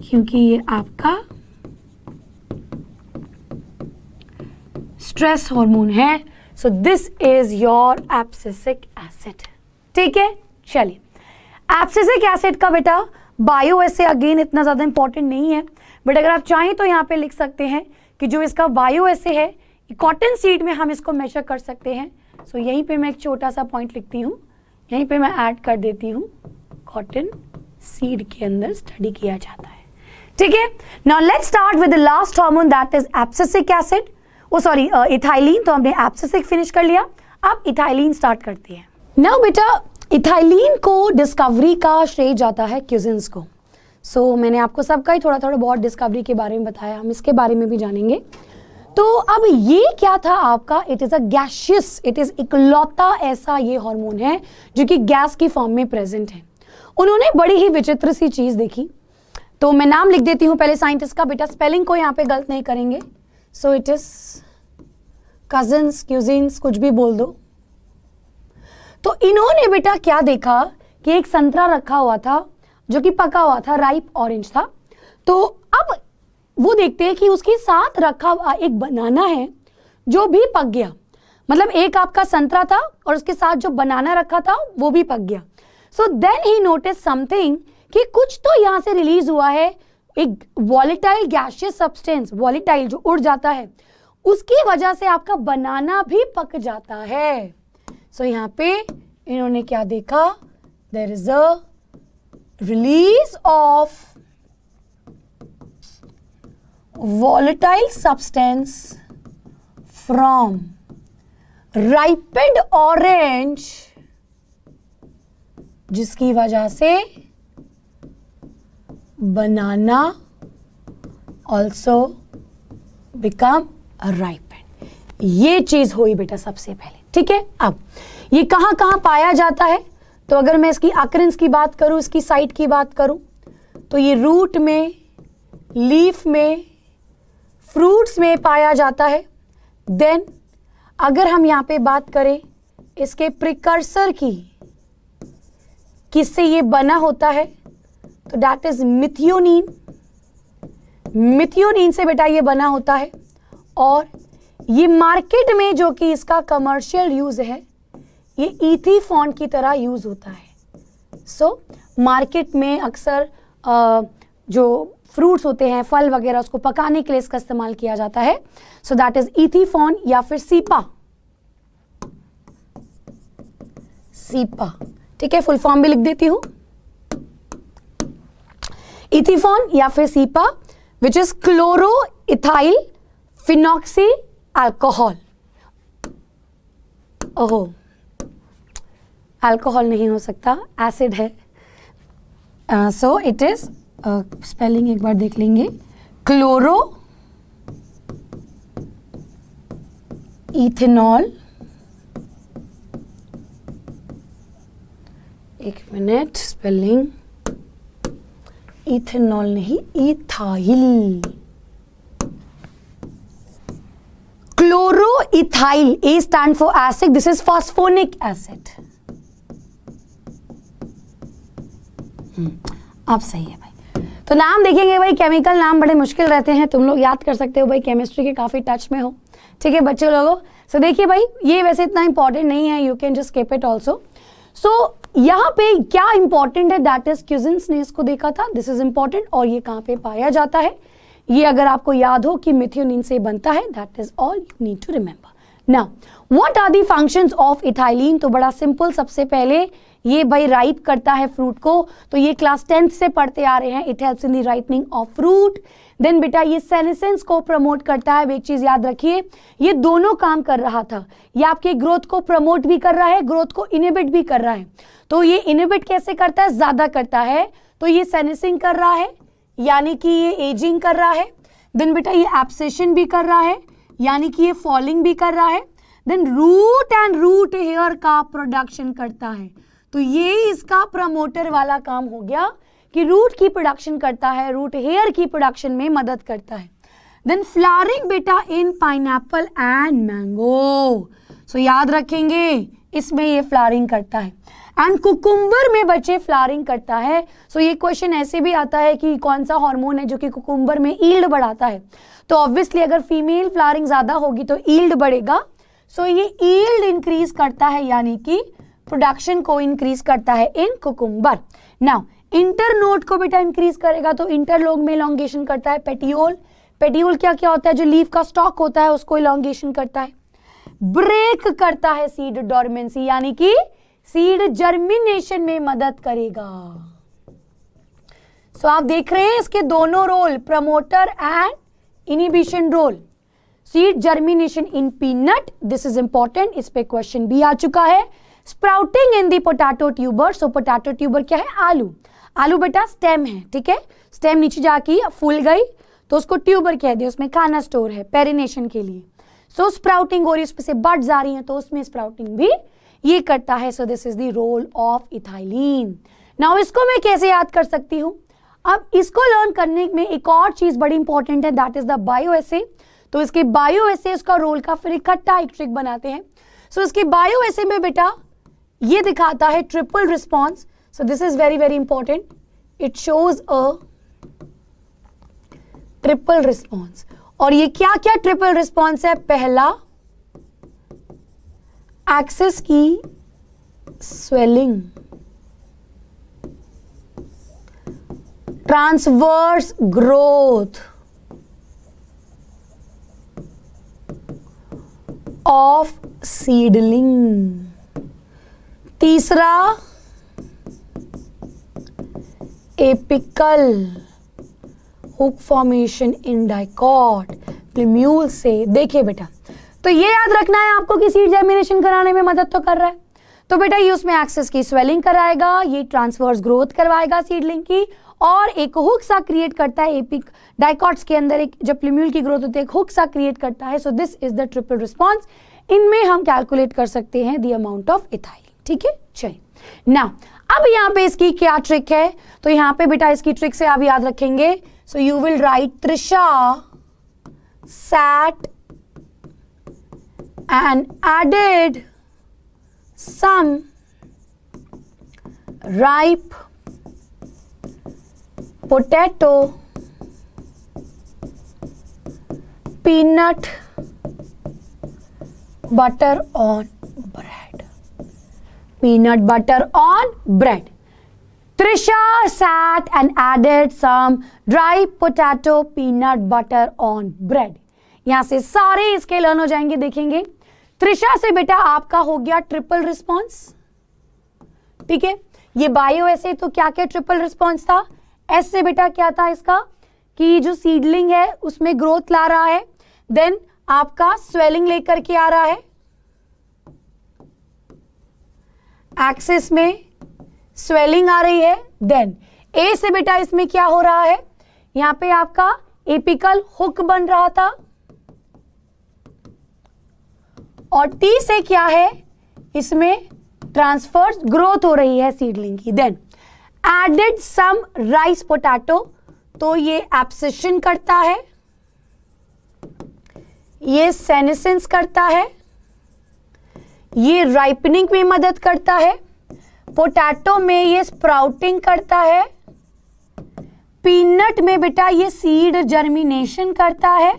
क्योंकि ये आपका स्ट्रेस हार्मोन है। So this is your abscisic acid, ठीक है। चलिए एब्सिसिक एसिड का बेटा बायो एसे अगेन इतना ज्यादा इंपॉर्टेंट नहीं है, बट अगर आप चाहें तो यहाँ पे लिख सकते हैं कि जो इसका बायो एसे है कॉटन सीड में हम इसको मेजर कर सकते हैं। सो यहीं पे मैं एक छोटा सा पॉइंट लिखती हूँ, यहीं पे मैं ऐड कर देती हूँ, कॉटन सीड के अंदर स्टडी किया जाता है, ठीक है। Now let's start with the last hormone that is abscisic acid, oh sorry ethylene. तो हमने एब्सिसिक फिनिश कर लिया, अब इथाइलिन स्टार्ट करते हैं। नाउ बेटा इथाइलिन को डिस्कवरी का श्रेय जाता है क्यूजिन्स को। सो मैंने आपको सबका ही थोड़ा थोड़ा बहुत डिस्कवरी के बारे में बताया, हम इसके बारे में भी जानेंगे। तो अब ये क्या था आपका, it is a gaseous, it is इकलौता ऐसा ये हार्मोन है जो कि गैस की फॉर्म में प्रेजेंट है। उन्होंने बड़ी ही विचित्र सी चीज देखी, तो मैं नाम लिख देती हूँ पहले साइंटिस्ट का, बेटा स्पेलिंग को यहाँ पे गलत नहीं करेंगे। सो इट इज कजिन्स, क्यूजिन्स, कुछ भी बोल दो। तो इन्होंने बेटा क्या देखा कि एक संतरा रखा हुआ था जो कि पका हुआ था, राइप ऑरेंज था। तो अब वो देखते हैं कि उसके साथ रखा हुआ एक बनाना है जो भी पक गया, मतलब एक आपका संतरा था और उसके साथ जो बनाना रखा था वो भी पक गया। So then he notice something कि कुछ तो यहाँ से रिलीज हुआ है, एक वॉलेटाइल गैशियस सब्सटेंस, वॉलेटाइल जो उड़ जाता है, उसकी वजह से आपका बनाना भी पक जाता है। सो यहाँ पे इन्होंने क्या देखा, there is a release of volatile substance from ripened orange, जिसकी वजह से banana also become ripened। ये चीज हुई बेटा सबसे पहले, ठीक है। अब ये कहां कहां पाया जाता है, तो अगर मैं इसकी अकरेंस की बात करूं, इसकी साइट की बात करूं, तो ये रूट में, लीफ में, फ्रूट्स में पाया जाता है। देन अगर हम यहाँ पे बात करें इसके प्रिकर्सर की, किससे ये बना होता है, तो दैट इज मिथियोनिन। मिथियोनिन से बेटा ये बना होता है, और ये मार्केट में जो कि इसका कमर्शियल यूज है, ये इथीफॉन की तरह यूज होता है। सो मार्केट में अक्सर जो फ्रूट्स होते हैं, फल वगैरह, उसको पकाने के लिए इसका इस्तेमाल किया जाता है। सो दैट इज इथीफॉन या फिर सीपा, सीपा, ठीक है। फुल फॉर्म भी लिख देती हूं, इथीफॉन या फिर cepa, which is chloro ethyl phenoxy alcohol. ओहो, अल्कोहल नहीं हो सकता, एसिड है। सो इट इज, स्पेलिंग एक बार देख लेंगे, क्लोरो इथेनॉल, एक मिनट, स्पेलिंग इथेनॉल नहीं, ethyl, chloro ethyl, A stand for acid, this is phosphonic acid, अब सही है भाई। तो नाम देखेंगे भाई, केमिकल नाम बड़े मुश्किल रहते हैं, तुम लोग याद कर सकते हो भाई, केमिस्ट्री के काफी टच में हो, ठीक है बच्चे लोगों। सो देखिए भाई, ये वैसे इतना इंपॉर्टेंट नहीं है, you can just skip it also. So यहाँ पे क्या इंपॉर्टेंट है, दैट इज क्यूजिन्स ने इसको देखा था, दिस इज इंपॉर्टेंट। और ये कहाँ पे पाया जाता है, ये अगर आपको याद हो कि मिथियोनिन से बनता है, that is all you need to remember. Now what are the functions of ethylene? तो बड़ा सिंपल, सबसे पहले ये भाई राइप करता है फ्रूट को, तो ये क्लास 10th से पढ़ते आ रहे हैं, it helps in the ripening of fruit. Then बेटा ये सेनेसेंस को प्रमोट करता है, एक चीज याद रखिए, ये दोनों काम कर रहा था, ये आपके ग्रोथ को प्रमोट भी कर रहा है, ग्रोथ को इनहिबिट भी कर रहा है। तो ये इनहिबिट कैसे करता है, ज्यादा करता है, तो ये सेनेसिंग कर रहा है, यानी कि ये एजिंग कर रहा है। देन बेटा ये एब्सेशन भी कर रहा है, यानी कि ये फॉलिंग भी कर रहा है। Then root and root hair का प्रोडक्शन करता है, तो ये इसका प्रमोटर वाला काम हो गया कि रूट की प्रोडक्शन करता है, रूट हेयर की प्रोडक्शन में मदद करता है। देन फ्लावरिंग बेटा इन पाइनएप्पल एंड मैंगो, सो याद रखेंगे इसमें ये फ्लावरिंग करता है। एंड कुकुम्बर में बच्चे फ्लावरिंग करता है। सो ये क्वेश्चन ऐसे भी आता है कि कौन सा हार्मोन है जो कि कुकुम्बर में ईल्ड बढ़ाता है, तो ऑब्वियसली अगर फीमेल फ्लावरिंग ज्यादा होगी तो ईल्ड बढ़ेगा। सो ये ईल्ड इंक्रीज करता है, यानी कि प्रोडक्शन को इंक्रीज करता है इन कुकुम्बर। नाउ इंटरनोड को बेटा इंक्रीज करेगा, तो इंटरलोब में इलॉन्गेशन करता है पेटियोल। पेटियोल क्या क्या होता है, जो लीफ का स्टॉक होता है उसको इलॉन्गेशन करता है। ब्रेक करता है सीड डोरमेंसी, यानी कि सीड जर्मिनेशन में मदद करेगा। सो आप देख रहे हैं इसके दोनों role, promoter and inhibition role. Seed germination in peanut, this is important, इस पे क्वेश्चन भी आ चुका है। Sprouting in the potato tuber, so potato tuber क्या है, आलू। आलू बेटा स्टेम है, ठीक है, स्टेम नीचे जाके फूल गई तो उसको ट्यूबर कह दिया, उसमें खाना स्टोर है पेरिनेशन के लिए। सो स्प्राउटिंग हो रही है, उसमें से बड्स आ रही हैं, तो उसमें स्प्राउटिंग भी ये करता है। So this is the role of ethylene. नाउ इसको मैं कैसे याद कर सकती हूँ, अब इसको लर्न करने में एक और चीज बड़ी इंपॉर्टेंट है, दैट इज द बायोएसे। तो इसके बायोएसे उसका रोल का फिर इकट्ठा एक ट्रिक बनाते हैं। सो इसके बायोएसे में बेटा ये दिखाता है triple response. So this is very very important, it shows a triple response. और ये क्या क्या ट्रिपल रिस्पॉन्स है, पहला एक्सिस की swelling, transverse growth of seedling, तीसरा apical hook formation in dicot plumule से। देखिए बेटा, तो ये याद रखना है आपको कि सीड जर्मिनेशन कराने में मदद तो कर रहा है, तो बेटा ये उसमें एक्सेस की स्वेलिंग कराएगा, ये ट्रांसवर्स ग्रोथ करवाएगा सीडलिंग की, और एक हुक सा क्रिएट करता है एपिक डाइकॉट्स के अंदर, एक जब प्लिम्यूल की ग्रोथ होती है एक हुक सा क्रिएट करता है। So this is the triple response. इनमें हम कैलकुलेट कर सकते हैं द अमाउंट ऑफ इथाइलिन, ठीक है। चलिए नाउ अब यहाँ पे इसकी क्या ट्रिक है, तो यहाँ पे बेटा इसकी ट्रिक से आप याद रखेंगे। So you will write Trisha sat and added some ripe potato, peanut butter on bread. Peanut butter on bread. Trisha sat and added some dry potato, peanut butter on bread. यहां से सारे इसके लर्न हो जाएंगे, देखेंगे। त्रिशा से बेटा आपका हो गया ट्रिपल रिस्पॉन्स, ठीक है। ये बायो ऐसे तो क्या क्या ट्रिपल रिस्पॉन्स था, एस से बेटा क्या था इसका कि जो सीडलिंग है उसमें ग्रोथ ला रहा है, देन आपका स्वेलिंग लेकर के आ रहा है, एक्सिस में स्वेलिंग आ रही है। देन ए से बेटा इसमें क्या हो रहा है, यहां पे आपका एपिकल हुक बन रहा था, और टी से क्या है, इसमें ट्रांसफर्स ग्रोथ हो रही है सीडलिंग की। Then added some rice potato, तो ये एब्सेशन करता है, ये सेनेसेंस करता है, ये राइपनिंग में मदद करता है, पोटैटो में ये स्प्राउटिंग करता है, पीनट में बेटा ये सीड जर्मिनेशन करता है,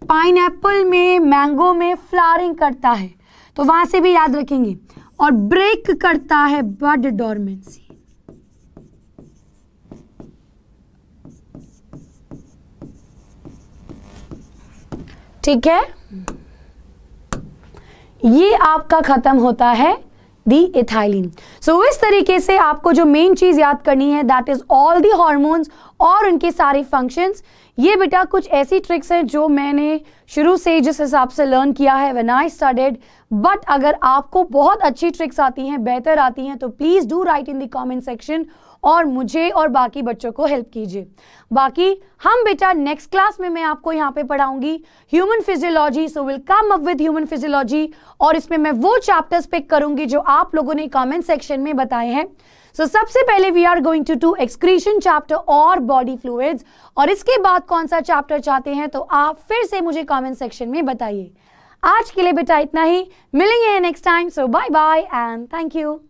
पाइनएप्पल में, मैंगो में फ्लावरिंग करता है, तो वहां से भी याद रखेंगे, और ब्रेक करता है बड डोरमेंसी। ठीक है, ये आपका खत्म होता है दी इथाइलिन। सो इस तरीके से आपको जो मेन चीज याद करनी है that is all the hormones और उनके सारे फंक्शंस। ये बेटा कुछ ऐसी ट्रिक्स हैं जो मैंने शुरू से जिस हिसाब से लर्न किया है व्हेन आई स्टडीड, बट अगर आपको बहुत अच्छी ट्रिक्स आती हैं, बेहतर आती हैं, तो please do right in the comment section और मुझे और बाकी बच्चों को हेल्प कीजिए। बाकी हम बेटा नेक्स्ट क्लास में मैं आपको यहाँ पे पढ़ाऊंगी human physiology, so will come up with human physiology, और इसमें मैं वो चैप्टर्स पिक करूंगी जो आप लोगों ने कमेंट सेक्शन में बताए हैं। सो सबसे पहले we are going to do excretion chapter और बॉडी फ्लूइड्स, और इसके बाद कौन सा चैप्टर चाहते हैं तो आप फिर से मुझे कमेंट सेक्शन में बताइए। आज के लिए बेटा इतना ही, मिलेंगे next time, so bye bye and thank you.